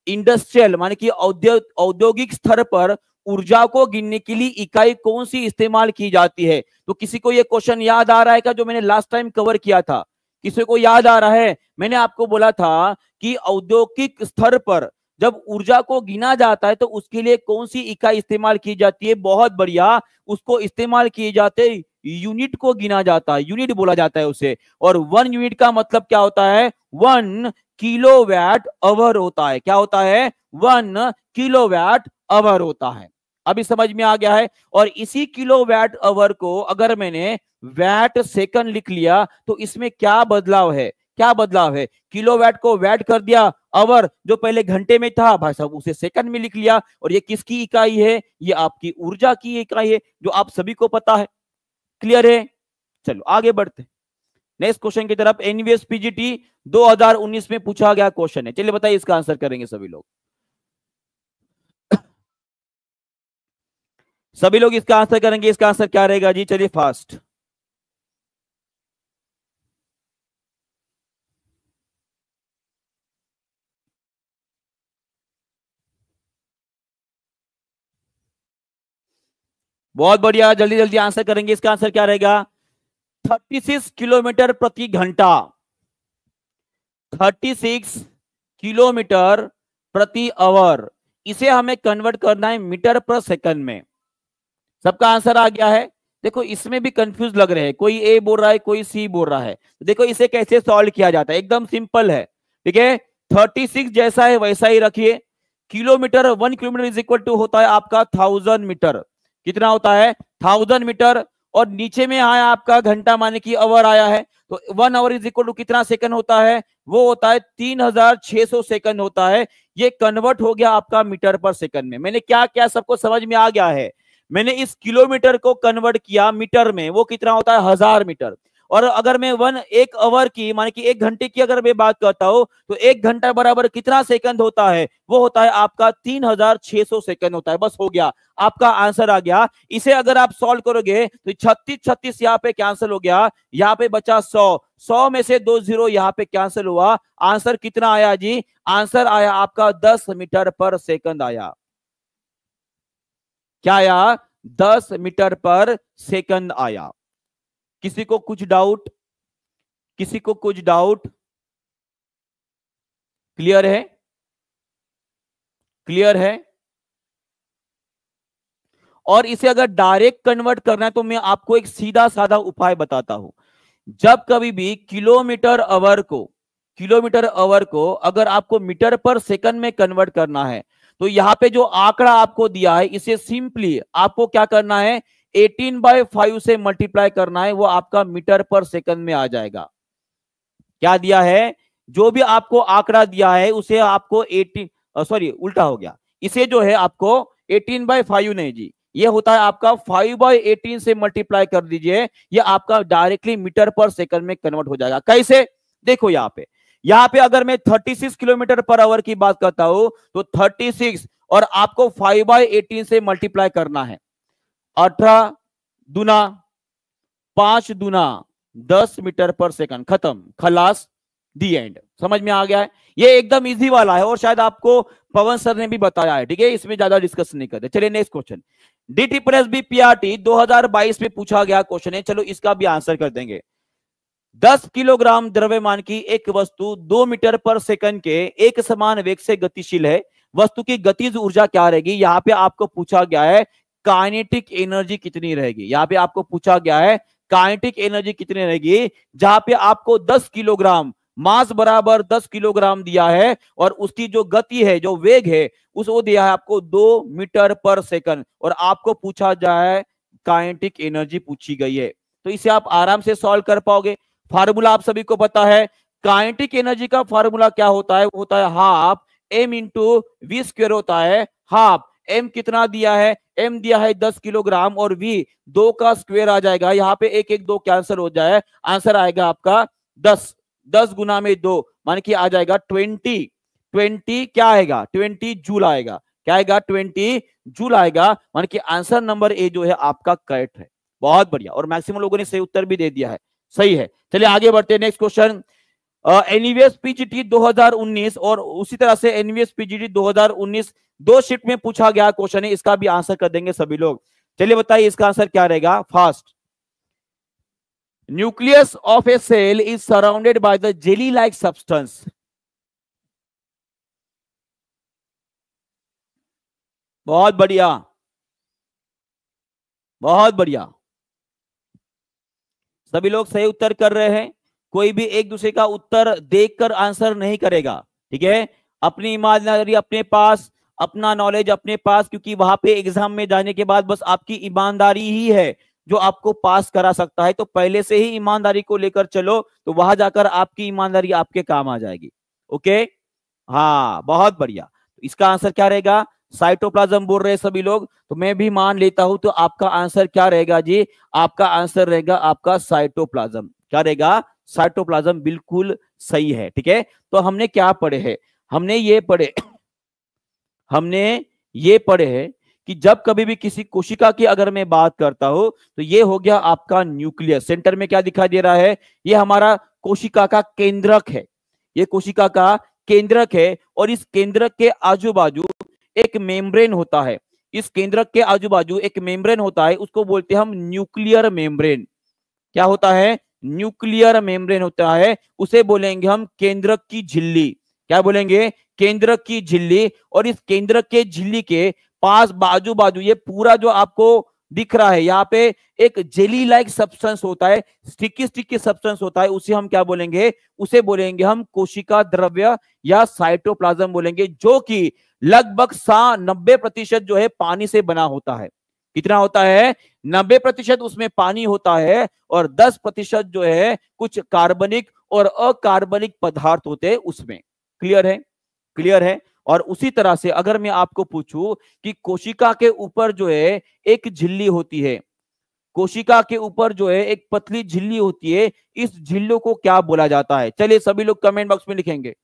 इंडस्ट्रियल माने कि औद्योगिक स्तर पर ऊर्जा को गिनने के लिए इकाई कौन सी इस्तेमाल की जाती है? तो किसी को ये क्वेश्चन याद आ रहा है क्या, जो मैंने लास्ट टाइम कवर किया था? किसी को याद आ रहा है? मैंने आपको बोला था कि औद्योगिक स्तर पर जब ऊर्जा को गिना जाता है तो उसके लिए कौन सी इकाई इस्तेमाल की जाती है? बहुत बढ़िया, उसको इस्तेमाल किए जाते यूनिट को गिना जाता है, यूनिट बोला जाता है उसे। और 1 यूनिट का मतलब क्या होता है? 1 किलोवाट आवर होता है। क्या होता है? 1 किलोवाट आवर होता है। अभी समझ में आ गया है? और इसी किलोवाट आवर को अगर मैंने वैट सेकंड लिख लिया तो इसमें क्या बदलाव है? क्या बदलाव है? किलोवाट को वैट कर दिया, आवर जो पहले घंटे में था भाई साहब उसे सेकंड में लिख लिया। और ये किसकी इकाई है? ये आपकी ऊर्जा की इकाई है, जो आप सभी को पता है। क्लियर है? चलो आगे बढ़ते नेक्स्ट क्वेश्चन की तरफ। एनवीएस पीजीटी 2019 में पूछा गया क्वेश्चन है। चलिए बताइए, इसका आंसर करेंगे सभी लोग। सभी लोग इसका आंसर करेंगे। इसका आंसर क्या रहेगा जी? चलिए फास्ट। बहुत बढ़िया, जल्दी जल्दी आंसर करेंगे। इसका आंसर क्या रहेगा? 36 किलोमीटर प्रति घंटा। 36 किलोमीटर प्रति आवर। इसे हमें कन्वर्ट करना है मीटर पर सेकंड में। सबका आंसर आ गया है? देखो इसमें भी कंफ्यूज लग रहे हैं, कोई ए बोल रहा है, कोई सी बोल रहा है। देखो इसे कैसे सॉल्व किया जाता है, एकदम सिंपल है। ठीक है, 36 जैसा है वैसा ही रखिए। Kilometre, 1 kilometre is equal to होता है आपका 1000 मीटर। कितना होता है? 1000 मीटर। और नीचे में आया आपका घंटा, माने कि आवर आया है, तो 1 आवर इज इक्वल टू कितना सेकंड होता है? वो होता है 3600 सेकंड होता है। ये कन्वर्ट हो गया आपका मीटर पर सेकंड में। मैंने क्या क्या सबको समझ में आ गया है? मैंने इस किलोमीटर को कन्वर्ट किया मीटर में, वो कितना होता है? 1000 मीटर। और अगर मैं 1 आवर की, माने कि 1 घंटे की अगर मैं बात करता हूं, तो 1 घंटा बराबर कितना सेकंड होता है? वो होता है आपका 3600 सेकंड होता है। बस हो गया, आपका आंसर आ गया। इसे अगर आप सॉल्व करोगे तो 36 36 यहाँ पे कैंसिल हो गया, यहाँ पे बचा 100 में से 2 जीरो यहाँ पे कैंसिल हुआ। आंसर कितना आया जी? आंसर आया आपका 10 मीटर पर सेकंड आया। क्या आया? 10 मीटर पर सेकंड आया। किसी को कुछ डाउट? किसी को कुछ डाउट? क्लियर है? क्लियर है? और इसे अगर डायरेक्ट कन्वर्ट करना है तो मैं आपको एक सीधा साधा उपाय बताता हूं। जब कभी भी किलोमीटर आवर को अगर आपको मीटर पर सेकंड में कन्वर्ट करना है, तो यहां पे जो आंकड़ा आपको दिया है इसे सिंपली आपको क्या करना है? 18/5 से मल्टीप्लाई करना है, वो आपका मीटर पर सेकंड में आ जाएगा। क्या दिया है? जो भी आपको आंकड़ा दिया है उसे आपको 18, सॉरी उल्टा हो गया, इसे जो है आपको 18/5 नहीं जी, ये होता है आपका 5/18 से मल्टीप्लाई कर दीजिए। ये आपका डायरेक्टली मीटर पर सेकंड में कन्वर्ट हो जाएगा। कैसे? देखो यहाँ पे अगर मैं 36 किलोमीटर पर आवर की बात करता हूं, तो 36 और आपको 5/18 से मल्टीप्लाई करना है। 18 दूना 5 दूना 10 मीटर पर सेकंड। खत्म, खलास, दी एंड। समझ में आ गया है? ये एकदम इजी वाला है और शायद आपको पवन सर ने भी बताया है। ठीक है, इसमें ज्यादा डिस्कस नहीं करते। चलिए नेक्स्ट क्वेश्चन। DTPSB PRT 2022 में पूछा गया क्वेश्चन है। चलो इसका भी आंसर कर देंगे। 10 किलोग्राम द्रव्यमान की एक वस्तु 2 मीटर पर सेकंड के एक समान वेग से गतिशील है। वस्तु की गतिज ऊर्जा क्या रहेगी? यहाँ पे आपको पूछा गया है काइनेटिक एनर्जी कितनी रहेगी। यहाँ पे आपको पूछा गया है काइनेटिक एनर्जी कितनी रहेगी, जहां पे आपको 10 किलोग्राम मास बराबर 10 किलोग्राम दिया है और उसकी जो गति है, जो वेग है, वो दिया है आपको 2 मीटर पर सेकंड। और आपको पूछा जाए काइनेटिक एनर्जी पूछी गई है, तो इसे आप आराम से सॉल्व कर पाओगे। फार्मूला आप सभी को पता है। काइनेटिक एनर्जी का फार्मूला क्या होता है? वो होता है half m into v square होता है। हाफ m कितना दिया है? m दिया है 10 किलोग्राम और v 2 का स्क्वायर आ जाएगा। यहाँ पे 1 1 2 कैंसिल हो जाए, आंसर आएगा आपका 10। 10 गुना में 2 मान के आ जाएगा 20। 20 क्या आएगा? 20 जूल आएगा। क्या आएगा? 20 जूल आएगा। मान के आंसर नंबर ए जो है आपका करेक्ट है। बहुत बढ़िया, और मैक्सिमम लोगों ने सही उत्तर भी दे दिया है। सही है। चलिए आगे बढ़ते हैं। Next question. एनवीएस पीजीटी 2019 और उसी तरह से एनवीएस पीजीटी 2019 दो शिफ्ट में पूछा गया क्वेश्चन है। इसका भी आंसर कर देंगे सभी लोग। चलिए बताइए इसका आंसर क्या रहेगा? Fast. Nucleus of a cell is surrounded by the jelly like substance. बहुत बढ़िया, बहुत बढ़िया, सभी लोग सही उत्तर कर रहे हैं। कोई भी एक दूसरे का उत्तर देखकर आंसर नहीं करेगा, ठीक है। अपनी ईमानदारी अपने पास, अपना नॉलेज अपने पास, क्योंकि वहां पे एग्जाम में जाने के बाद बस आपकी ईमानदारी ही है जो आपको पास करा सकता है। तो पहले से ही ईमानदारी को लेकर चलो, तो वहां जाकर आपकी ईमानदारी आपके काम आ जाएगी। ओके, हाँ, बहुत बढ़िया। इसका आंसर क्या रहेगा? साइटोप्लाज्म बोल रहे हैं सभी लोग, तो मैं भी मान लेता हूं। तो आपका आंसर क्या रहेगा जी? आपका आंसर रहेगा आपका साइटोप्लाज्म। क्या रहेगा? साइटोप्लाज्म बिल्कुल सही है, ठीक है। तो हमने क्या पढ़े हैं? हमने ये पढ़े हैं कि जब कभी भी किसी कोशिका की अगर मैं बात करता हूं, तो ये हो गया आपका न्यूक्लियस। सेंटर में क्या दिखाई दे रहा है? ये हमारा कोशिका का केंद्रक है। ये कोशिका का केंद्रक है, और इस केंद्रक के आजू बाजू एक मेम्ब्रेन होता है। इस केंद्रक के आजू बाजू एक मेम्ब्रेन होता है, उसको बोलते हैं हम न्यूक्लियर मेम्ब्रेन। क्या होता है? न्यूक्लियर मेम्ब्रेन होता है। उसे बोलेंगे हम केंद्रक की झिल्ली। क्या बोलेंगे? केंद्रक की झिल्ली। और इस केंद्रक के झिल्ली के पास बाजू बाजू ये पूरा जो आपको दिख रहा है, यहाँ पे एक जेली लाइक सब्सटेंस होता है, स्टिकी स्टिकी सब्सटेंस होता है। उसे हम क्या बोलेंगे? उसे बोलेंगे हम कोशिका द्रव्य या साइटोप्लाज्म बोलेंगे, जो कि लगभग 90% जो है पानी से बना होता है। कितना होता है? 90% उसमें पानी होता है, और 10% जो है कुछ कार्बनिक और अकार्बनिक पदार्थ होते हैं उसमें। क्लियर है? क्लियर है। और उसी तरह से अगर मैं आपको पूछूं कि कोशिका के ऊपर जो है एक झिल्ली होती है, कोशिका के ऊपर जो है एक पतली झिल्ली होती है, इस झिल्ली को क्या बोला जाता है? चलिए सभी लोग कमेंट बॉक्स में लिखेंगे।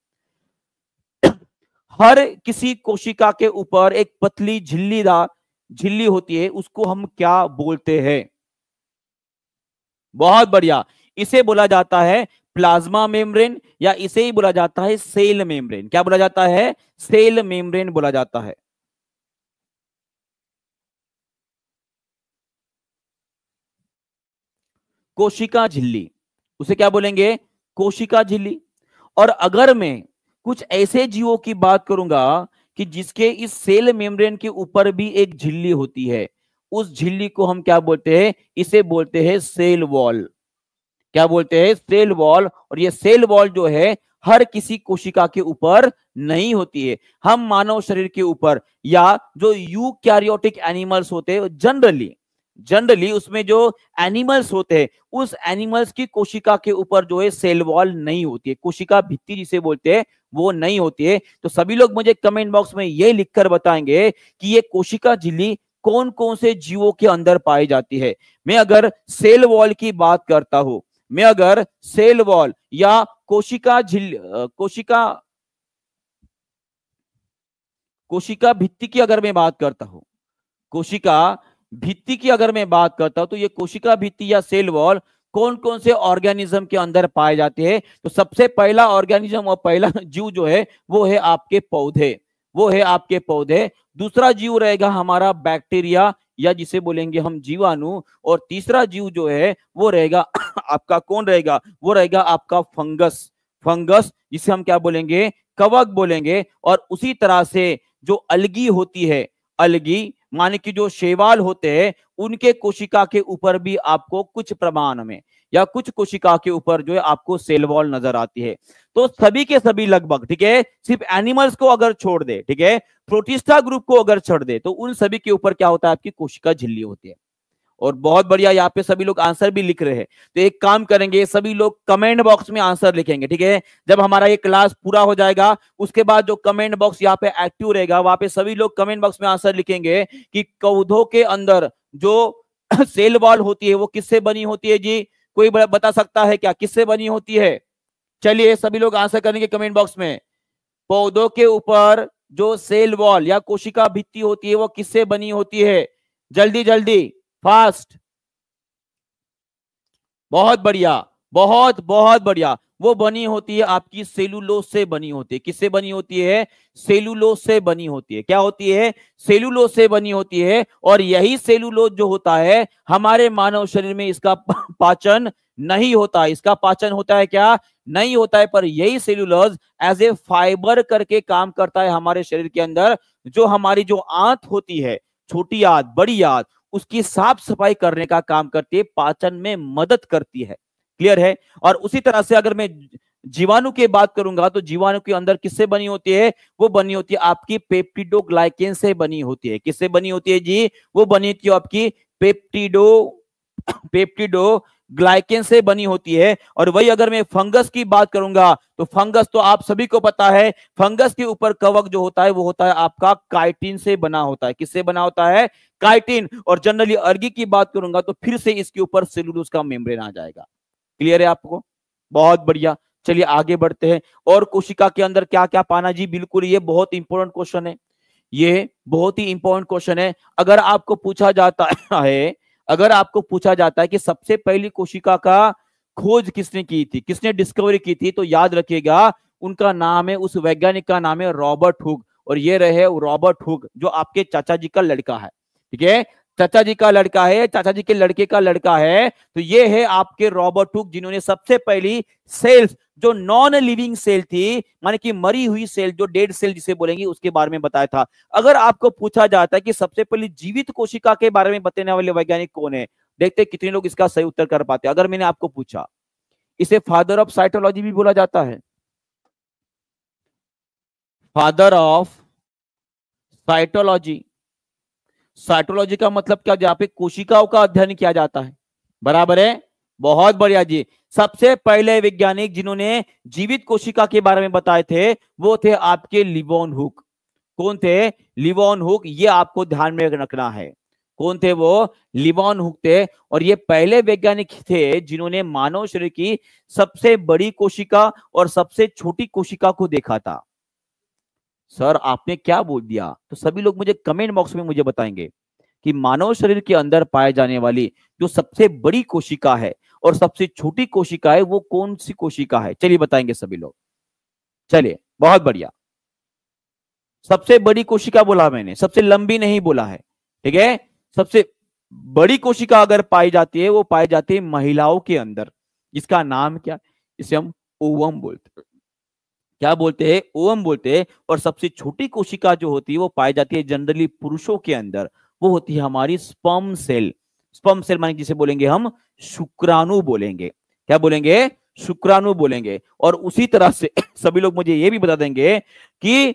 हर किसी कोशिका के ऊपर एक पतली झिल्ली होती है, उसको हम क्या बोलते हैं? बहुत बढ़िया। इसे बोला जाता है प्लाज्मा मेम्ब्रेन, या इसे ही बोला जाता है सेल मेम्ब्रेन। क्या बोला जाता है? सेल मेम्ब्रेन बोला जाता है। कोशिका झिल्ली, उसे क्या बोलेंगे? कोशिका झिल्ली। और अगर मैं कुछ ऐसे जीवों की बात करूंगा कि जिसके इस सेल मेम्ब्रेन के ऊपर भी एक झिल्ली होती है, उस झिल्ली को हम क्या बोलते हैं? इसे बोलते हैं सेल वॉल। क्या बोलते हैं? Cell wall. और ये सेल वॉल जो है हर किसी कोशिका के ऊपर नहीं होती है। हम मानव शरीर के ऊपर, या जो यूकैरियोटिक एनिमल्स होते हैं जनरली उसमें जो एनिमल्स होते हैं, उस एनिमल्स की कोशिका के ऊपर जो है सेल वॉल नहीं होती है, कोशिका भित्ति जिसे बोलते हैं वो नहीं होती है। तो सभी लोग मुझे कमेंट बॉक्स में ये लिखकर बताएंगे कि ये कोशिका झिल्ली कौन कौन से जीवों के अंदर पाई जाती है। मैं अगर सेल वॉल की बात करता हूं, मैं अगर सेल वॉल या कोशिका भित्ति की अगर मैं बात करता हूं, कोशिका भित्ति की अगर मैं बात करता हूं, तो ये कोशिका भित्ति या सेल वॉल कौन कौन से ऑर्गेनिज्म के अंदर पाए जाते हैं? तो सबसे पहला ऑर्गेनिज्म और पहला जीव जो है वो है आपके पौधे, वो है आपके पौधे। दूसरा जीव रहेगा हमारा बैक्टीरिया, या जिसे बोलेंगे हम जीवाणु। और तीसरा जीव जो है वो रहेगा आपका कौन रहेगा? वो रहेगा आपका फंगस। फंगस जिसे हम क्या बोलेंगे? कवक बोलेंगे। और उसी तरह से जो अलगी होती है, अलगी माने कि जो शैवाल होते हैं, उनके कोशिका के ऊपर भी आपको कुछ प्रमाण में या कुछ कोशिका के ऊपर जो है आपको सेल वॉल नजर आती है। तो सभी के सभी लगभग, ठीक है, सिर्फ एनिमल्स को अगर छोड़ दे, ठीक है, प्रोटिस्टा ग्रुप को अगर छोड़ दे, तो उन सभी के ऊपर क्या होता है? आपकी कोशिका झिल्ली होती है। और बहुत बढ़िया, यहाँ पे सभी लोग आंसर भी लिख रहे हैं। तो एक काम करेंगे, सभी लोग कमेंट बॉक्स में आंसर लिखेंगे, ठीक है। जब हमारा ये क्लास पूरा हो जाएगा, उसके बाद जो कमेंट बॉक्स यहाँ पे एक्टिव रहेगा, वहां पे सभी लोग कमेंट बॉक्स में आंसर लिखेंगे कि पौधों के अंदर जो सेल वॉल होती है वो किससे बनी होती है जी? कोई बता सकता है क्या किससे बनी होती है? चलिए सभी लोग आंसर करेंगे कमेंट बॉक्स में। पौधों के ऊपर जो सेल वॉल या कोशिका भित्ति होती है वो किससे बनी होती है? जल्दी जल्दी, फास्ट। बहुत बढ़िया, बहुत बहुत बढ़िया। वो बनी होती है आपकी सेलुलोज से बनी होती है। किससे बनी होती है? सेलुलोज से बनी होती है। क्या होती है? सेलुलोज से बनी होती है। और यही सेलुलोज जो होता है हमारे मानव शरीर में इसका पाचन नहीं होता, इसका पाचन होता है क्या? नहीं होता है। पर यही सेल्यूलोज एज ए फाइबर करके काम करता है हमारे शरीर के अंदर, जो हमारी जो आंत होती है, छोटी आंत, बड़ी आंत, उसकी साफ सफाई करने का काम करती है, पाचन में मदद करती है। क्लियर है? और उसी तरह से अगर मैं जीवाणु की बात करूंगा तो जीवाणु के अंदर किससे बनी होती है? वो बनी होती है आपकी पेप्टिडोग्लाइकेन से बनी होती है। किससे बनी होती है जी? वो बनी होती है आपकी पेप्टिडोग्लाइकेन से बनी होती है। और वही अगर मैं फंगस की बात करूंगा तो फंगस तो आप सभी को पता है, फंगस के ऊपर कवक जो होता है वो होता है आपका काइटिन से बना होता है। किससे बना होता है? काइटिन। और जनरली अर्गी की बात करूंगा तो फिर से इसके ऊपर सेलुलोज का मेम्ब्रेन आ जाएगा। क्लियर है आपको? बहुत बढ़िया। चलिए आगे बढ़ते हैं। और कोशिका के अंदर क्या क्या पाना जी? बिल्कुल, ये बहुत इंपॉर्टेंट क्वेश्चन है, ये बहुत ही इंपॉर्टेंट क्वेश्चन है। अगर आपको पूछा जाता है, अगर आपको पूछा जाता है कि सबसे पहली कोशिका का खोज किसने की थी, किसने डिस्कवरी की थी, तो याद रखिएगा उनका नाम है, उस वैज्ञानिक का नाम है रॉबर्ट हुक। और ये रहे रॉबर्ट हुक, जो आपके चाचा जी का लड़का है। ठीक है, चाचा जी का लड़का है, चाचा जी के लड़के का लड़का है। तो ये है आपके रॉबर्ट हुक, जिन्होंने सबसे पहली सेल्स जो नॉन लिविंग सेल थी, माने कि मरी हुई सेल, जो डेड सेल जिसे बोलेंगे, उसके बारे में बताया था। अगर आपको पूछा जाता है कि सबसे पहली जीवित कोशिका के बारे में बताने वाले वैज्ञानिक कौन है, देखते हैं कितने लोग इसका सही उत्तर कर पाते हैं। अगर मैंने आपको पूछा, इसे फादर ऑफ साइटोलॉजी भी बोला जाता है, फादर ऑफ साइटोलॉजी। साइटोलॉजी का मतलब क्या? जहां पे कोशिकाओं का अध्ययन किया जाता है। बराबर है, बहुत बढ़िया जी। सबसे पहले वैज्ञानिक जिन्होंने जीवित कोशिका के बारे में बताए थे वो थे आपके लिवोन हुक। कौन थे? लिवोन हुक। ये आपको ध्यान में रखना है। कौन थे वो? लिवोन हुक थे। और ये पहले वैज्ञानिक थे जिन्होंने मानव शरीर की सबसे बड़ी कोशिका और सबसे छोटी कोशिका को देखा था। सर आपने क्या बोल दिया? तो सभी लोग मुझे कमेंट बॉक्स में मुझे बताएंगे कि मानव शरीर के अंदर पाए जाने वाली जो सबसे बड़ी कोशिका है और सबसे छोटी कोशिका है वो कौन सी कोशिका है? चलिए बताएंगे सभी लोग। चलिए, बहुत बढ़िया। सबसे बड़ी कोशिका बोला मैंने, सबसे लंबी नहीं बोला है। ठीक है, सबसे बड़ी कोशिका अगर पाई जाती है वो पाई जाती है महिलाओं के अंदर। इसका नाम क्या? इसे हम ओवम बोलते हैं। क्या बोलते हैं? ओवम बोलते हैं। और सबसे छोटी कोशिका जो होती है वो पाई जाती है जनरली पुरुषों के अंदर, वो होती है हमारी स्पर्म सेल। स्पर्म सेल माने जिसे बोलेंगे हम शुक्राणु बोलेंगे। क्या बोलेंगे? शुक्राणु बोलेंगे। और उसी तरह से सभी लोग मुझे ये भी बता देंगे कि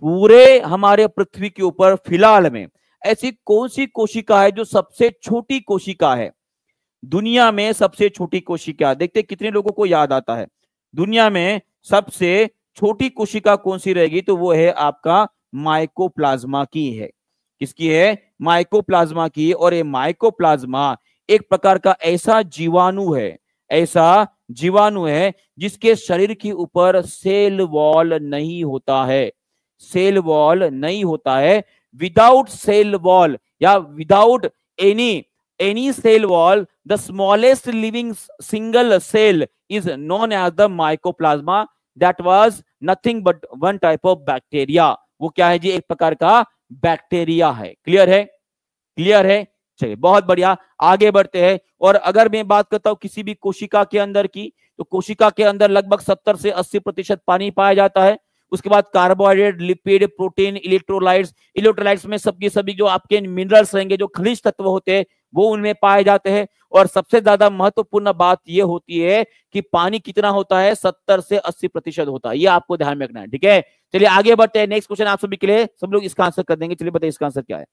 पूरे हमारे पृथ्वी के ऊपर फिलहाल में ऐसी कौन सी कोशिका है जो सबसे छोटी कोशिका है? दुनिया में सबसे छोटी कोशिका, देखते कितने लोगों को याद आता है। दुनिया में सबसे छोटी कोशिका कौन सी रहेगी? तो वो है आपका माइकोप्लाज्मा की है। किसकी है? माइकोप्लाज्मा की। और ये माइकोप्लाज्मा एक प्रकार का ऐसा जीवाणु है, ऐसा जीवाणु है जिसके शरीर के ऊपर सेल वॉल नहीं होता है। सेल वॉल नहीं होता है। विदाउट सेल वॉल या without any cell wall, the smallest living single cell is known as the mycoplasma. That was nothing but one type of bacteria. वो क्या है जी? एक प्रकार का बैक्टीरिया है। क्लियर है? क्लियर है? चलिए बहुत बढ़िया, आगे बढ़ते हैं। और अगर मैं बात करता हूं किसी भी कोशिका के अंदर की, तो कोशिका के अंदर लगभग 70 से 80% पानी पाया जाता है। उसके बाद carbohydrate, lipid, protein, electrolytes. Electrolytes में सबकी सभी जो आपके मिनरल्स रहेंगे, जो खनिज तत्व होते हैं, वो उनमें पाए जाते हैं। और सबसे ज्यादा महत्वपूर्ण बात यह होती है कि पानी कितना होता है? 70 से 80% होता है। ये आपको ध्यान में रखना है। ठीक है, चलिए आगे बढ़ते हैं। नेक्स्ट क्वेश्चन आप सभी के लिए, सब लोग इसका आंसर कर देंगे। चलिए बताइए इसका आंसर क्या है?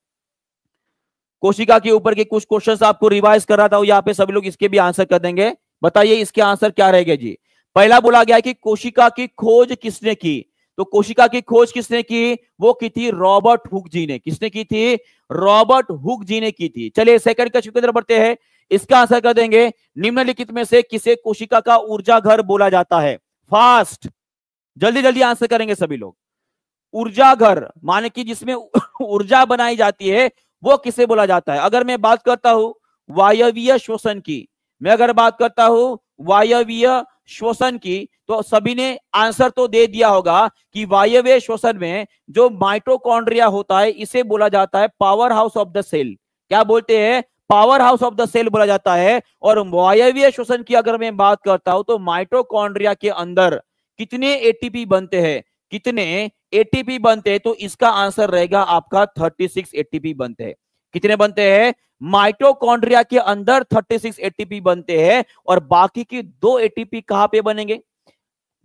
कोशिका के ऊपर के कुछ क्वेश्चंस आपको रिवाइज कर रहा था, यहाँ पे सभी लोग इसके भी आंसर कर देंगे। बताइए इसके आंसर क्या रहेगा जी? पहला बोला गया कि कोशिका की खोज किसने की? तो कोशिका की खोज किसने की? वो की थी रॉबर्ट हुक जी ने। किसने की थी? रॉबर्ट हुक जी ने की थी। चलिए सेकंड क्वेश्चन की तरफ बढ़ते हैं। इसका आंसर कर देंगे, निम्नलिखित में से किसे कोशिका का ऊर्जा घर बोला जाता है? फास्ट, जल्दी जल्दी आंसर करेंगे सभी लोग। ऊर्जा घर माने कि जिसमें ऊर्जा बनाई जाती है, वो किसे बोला जाता है? अगर मैं बात करता हूं वायवीय श्वसन की, मैं अगर बात करता हूं वायवीय श्वसन की, तो सभी ने आंसर तो दे दिया होगा कि वायवीय श्वसन में जो माइटोकॉन्ड्रिया होता है, इसे बोला जाता है powerhouse of the cell. क्या बोलते हैं? Powerhouse of the cell बोला जाता है। और वायवीय श्वसन की अगर मैं बात करता हूं तो माइटोकॉन्ड्रिया के अंदर कितने एटीपी बनते हैं, कितने एटीपी बनते हैं, तो इसका आंसर रहेगा आपका 36 एटीपी बनते हैं। कितने बनते हैं? माइटोकॉन्ड्रिया के अंदर 36 एटीपी बनते हैं। और बाकी की 2 एटीपी कहां पे बनेंगे?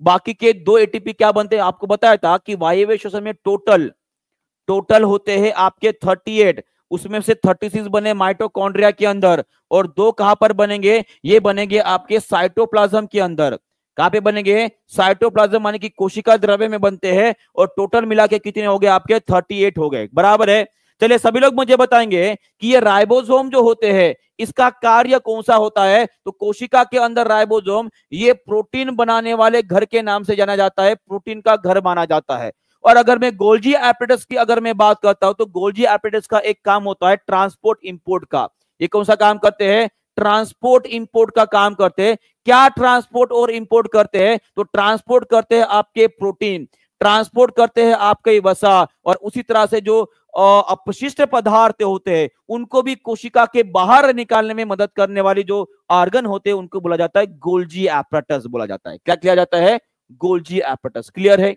बाकी के 2 एटीपी क्या बनते हैं? आपको बताया था कि वायवीय श्वसन में टोटल होते हैं आपके 38, उसमें से 36 बने माइटोकॉन्ड्रिया के अंदर, और 2 कहां पर बनेंगे? ये बनेंगे आपके साइटोप्लाज्म के अंदर। कहां पे बनेंगे? साइटोप्लाज्म माने कि कोशिका द्रव्य में बनते हैं। और टोटल मिला के कितने हो गए आपके? 38 हो गए। बराबर है। चलिए सभी लोग मुझे बताएंगे कि ये राइबोसोम जो होते हैं इसका कार्य कौन सा होता है? तो कोशिका के अंदर राइबोसोम ये प्रोटीन बनाने वाले घर के नाम से जाना जाता है, प्रोटीन का घर माना जाता है। और अगर मैं गोल्जी एपेरेटस की अगर मैं बात करता हूं तो गोल्जी एपेरेटस का एक काम होता है ट्रांसपोर्ट इंपोर्ट का। ये कौन सा काम करते हैं? ट्रांसपोर्ट इंपोर्ट का काम करते हैं। क्या ट्रांसपोर्ट और इंपोर्ट करते हैं? तो ट्रांसपोर्ट करते हैं आपके प्रोटीन, ट्रांसपोर्ट करते हैं आपके वसा, और उसी तरह से जो अपशिष्ट पदार्थ होते हैं उनको भी कोशिका के बाहर निकालने में मदद करने वाली जो ऑर्गन होते हैं उनको बोला जाता है गोल्जी एपेरेटस बोला जाता है। क्या किया जाता है? Golgi apparatus. क्लियर है?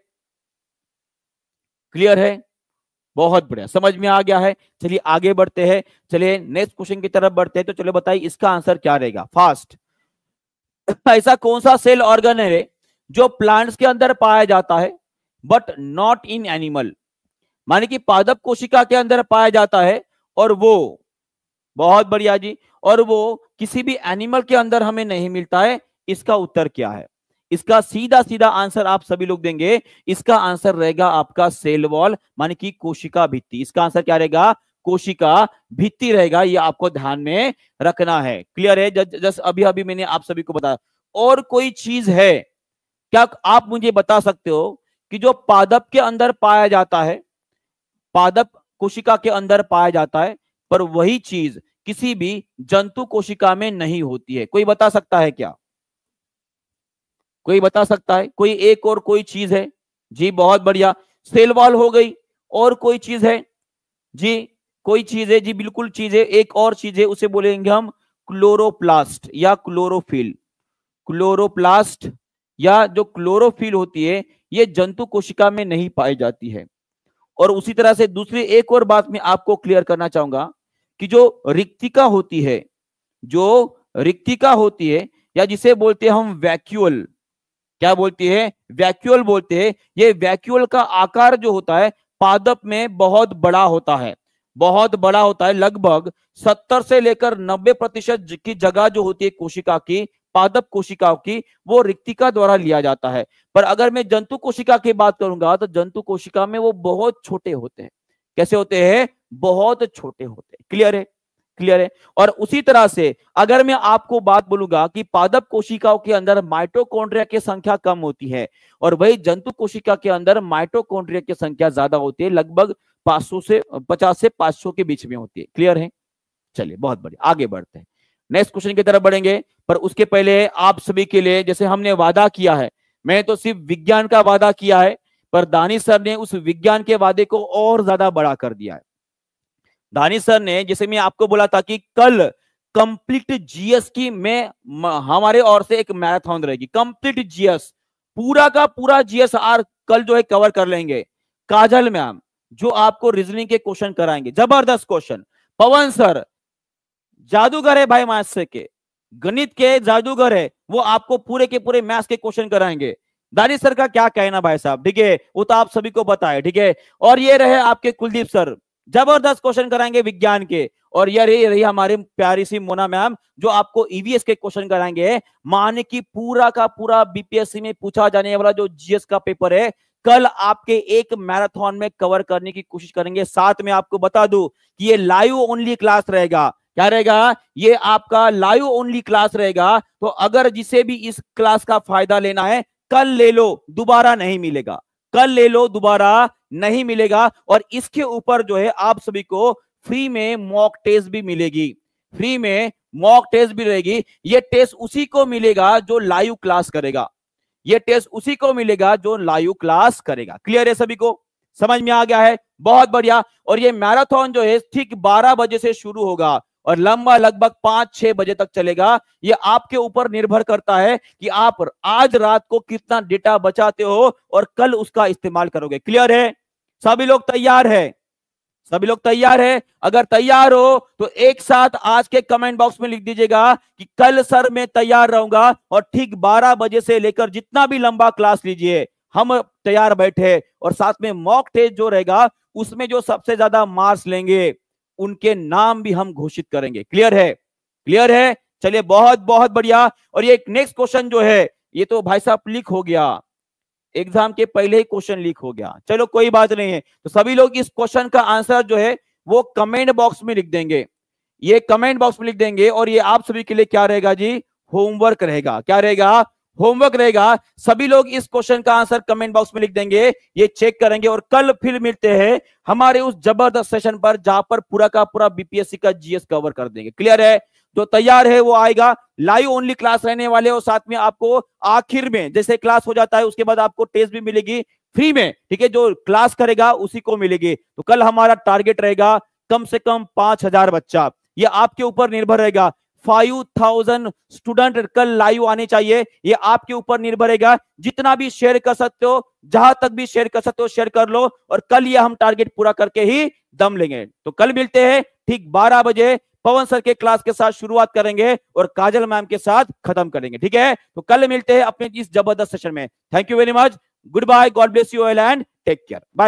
क्लियर है? बहुत बढ़िया, समझ में आ गया है। चलिए आगे बढ़ते हैं। चलिए नेक्स्ट क्वेश्चन की तरफ बढ़ते हैं। तो चलो बताइए इसका आंसर क्या रहेगा फास्ट। ऐसा कौन सा सेल ऑर्गन है जो प्लांट्स के अंदर पाया जाता है बट नॉट इन एनिमल? माने कि पादप कोशिका के अंदर पाया जाता है और वो, बहुत बढ़िया जी, और वो किसी भी एनिमल के अंदर हमें नहीं मिलता है। इसका उत्तर क्या है? इसका सीधा सीधा आंसर आप सभी लोग देंगे। इसका आंसर रहेगा आपका सेल वॉल, माने कि कोशिका भित्ति। इसका आंसर क्या रहेगा? कोशिका भित्ति रहेगा। ये आपको ध्यान में रखना है। क्लियर है? जस्ट अभी अभी मैंने आप सभी को बताया। और कोई चीज है क्या आप मुझे बता सकते हो कि जो पादप के अंदर पाया जाता है, पादप कोशिका के अंदर पाया जाता है, पर वही चीज किसी भी जंतु कोशिका में नहीं होती है? कोई बता सकता है क्या? कोई बता सकता है? कोई एक और कोई चीज है? जी बहुत बढ़िया, सेल वॉल हो गई। और कोई चीज है? जी कोई चीज है? जी बिल्कुल चीज है, एक और चीज है, उसे बोलेंगे हम क्लोरोप्लास्ट या क्लोरोफिल। क्लोरोप्लास्ट या जो क्लोरोफिल होती है ये जंतु कोशिका में नहीं पाई जाती है। और उसी तरह से दूसरी एक और बात मैं आपको क्लियर करना चाहूंगा कि जो रिक्तिका होती है, जो रिक्तिका होती है या जिसे बोलते हैं हम वैक्यूल, क्या बोलती है? वैक्यूल बोलते हैं। ये वैक्यूल का आकार जो होता है पादप में बहुत बड़ा होता है, बहुत बड़ा होता है। लगभग 70 से लेकर 90% की जगह जो होती है कोशिका की, पादप कोशिकाओं की, वो रिक्तिका द्वारा लिया जाता है। पर अगर मैं जंतु कोशिका की बात करूंगा तो जंतु कोशिका में वो बहुत छोटे होते हैं। कैसे होते हैं? बहुत छोटे होते हैं। क्लियर है? क्लियर है? और उसी तरह से अगर मैं आपको बात बोलूंगा कि पादप कोशिकाओं के अंदर माइटोकॉन्ड्रिया की संख्या कम होती है और वही जंतु कोशिका के अंदर माइटोकॉन्ड्रिया की संख्या ज्यादा होती है, लगभग 50 से 500 के बीच में होती है। क्लियर है? चलिए बहुत बढ़िया, आगे बढ़ते हैं, नेक्स्ट क्वेश्चन की तरफ बढ़ेंगे। पर उसके पहले आप सभी के लिए, जैसे हमने वादा किया है, मैं तो सिर्फ विज्ञान का वादा किया है, पर दानिश सर ने उस विज्ञान के वादे को और ज्यादा बड़ा कर दिया है। दानिश सर ने, जैसे मैं आपको बोला था कि कल कंप्लीट जीएस की में हमारे ओर से एक मैराथन रहेगी, कंप्लीट जीएस, पूरा का पूरा जीएसआर कल जो है कवर कर लेंगे। काजल मैम जो आपको रीजनिंग के क्वेश्चन कराएंगे, जबरदस्त क्वेश्चन। पवन सर जादूगर है भाई, मैथ्स के, गणित के जादूगर है, वो आपको पूरे के पूरे मैथ्स के क्वेश्चन कराएंगे। दानिश सर का क्या कहना भाई साहब, ठीक है, वो तो आप सभी को पता है, ठीक है। और ये रहे आपके कुलदीप सर, जबरदस्त क्वेश्चन कराएंगे विज्ञान के। और ये रही हमारी प्यारी सी मोना मैम जो आपको ईवीएस के क्वेश्चन कराएंगे। माने कि पूरा का पूरा बीपीएससी में पूछा जाने वाला जो जीएस का पेपर है कल आपके एक मैराथन में कवर करने की कोशिश करेंगे। साथ में आपको बता दूं कि ये लाइव ओनली क्लास रहेगा। क्या रहेगा? ये आपका लाइव ओनली क्लास रहेगा। तो अगर जिसे भी इस क्लास का फायदा लेना है कल ले लो, दोबारा नहीं मिलेगा। कल ले लो, दोबारा नहीं मिलेगा। और इसके ऊपर जो है आप सभी को फ्री में मॉक टेस्ट भी मिलेगी, फ्री में मॉक टेस्ट भी रहेगी। ये टेस्ट उसी को मिलेगा जो लाइव क्लास करेगा, ये टेस्ट उसी को मिलेगा जो लाइव क्लास करेगा। क्लियर है? सभी को समझ में आ गया है? बहुत बढ़िया। और ये मैराथन जो है ठीक 12 बजे से शुरू होगा और लंबा लगभग 5-6 बजे तक चलेगा। ये आपके ऊपर निर्भर करता है कि आप आज रात को कितना डेटा बचाते हो और कल उसका इस्तेमाल करोगे। क्लियर है? सभी लोग तैयार है? सभी लोग तैयार है? अगर तैयार हो तो एक साथ आज के कमेंट बॉक्स में लिख दीजिएगा कि कल सर मैं तैयार रहूंगा और ठीक 12 बजे से लेकर जितना भी लंबा क्लास लीजिए हम तैयार बैठे, और साथ में मॉक टेस्ट जो रहेगा उसमें जो सबसे ज्यादा मार्क्स लेंगे उनके नाम भी हम घोषित करेंगे। क्लियर है? क्लियर है? चलिए बहुत बहुत बढ़िया। और ये नेक्स्ट क्वेश्चन जो है ये तो भाई साहब लीक हो गया, एग्जाम के पहले ही क्वेश्चन लीक हो गया। चलो कोई बात नहीं है, तो सभी लोग इस क्वेश्चन का आंसर जो है वो कमेंट बॉक्स में लिख देंगे। ये कमेंट बॉक्स में लिख देंगे और ये आप सभी के लिए क्या रहेगा जी? होमवर्क रहेगा। क्या रहेगा? होमवर्क रहेगा। सभी लोग इस क्वेश्चन का आंसर कमेंट बॉक्स में लिख देंगे, ये चेक करेंगे और कल फिर मिलते हैं हमारे उस जबरदस्त सेशन पर जहां पर पूरा का पूरा बीपीएससी का जीएस कवर कर देंगे। क्लियर है? जो तैयार है वो आएगा। लाइव ओनली क्लास रहने वाले और साथ में आपको आखिर में जैसे क्लास हो जाता है उसके बाद आपको टेस्ट भी मिलेगी फ्री में। ठीक है? जो क्लास करेगा उसी को मिलेगी। तो कल हमारा टारगेट रहेगा कम से कम 5000 बच्चा। ये आपके ऊपर निर्भर रहेगा। 5000 स्टूडेंट कल लाइव आने चाहिए, ये आपके ऊपर निर्भर रहेगा। जितना भी शेयर कर सकते हो, जहां तक भी शेयर कर सकते हो शेयर कर लो, और कल ये हम टारगेट पूरा करके ही दम लेंगे। तो कल मिलते हैं ठीक 12 बजे। पवन सर के क्लास के साथ शुरुआत करेंगे और काजल मैम के साथ खत्म करेंगे। ठीक है? तो कल मिलते हैं अपने इस जबरदस्त सेशन में। Thank you very much. Goodbye, God bless you all and take care. Bye.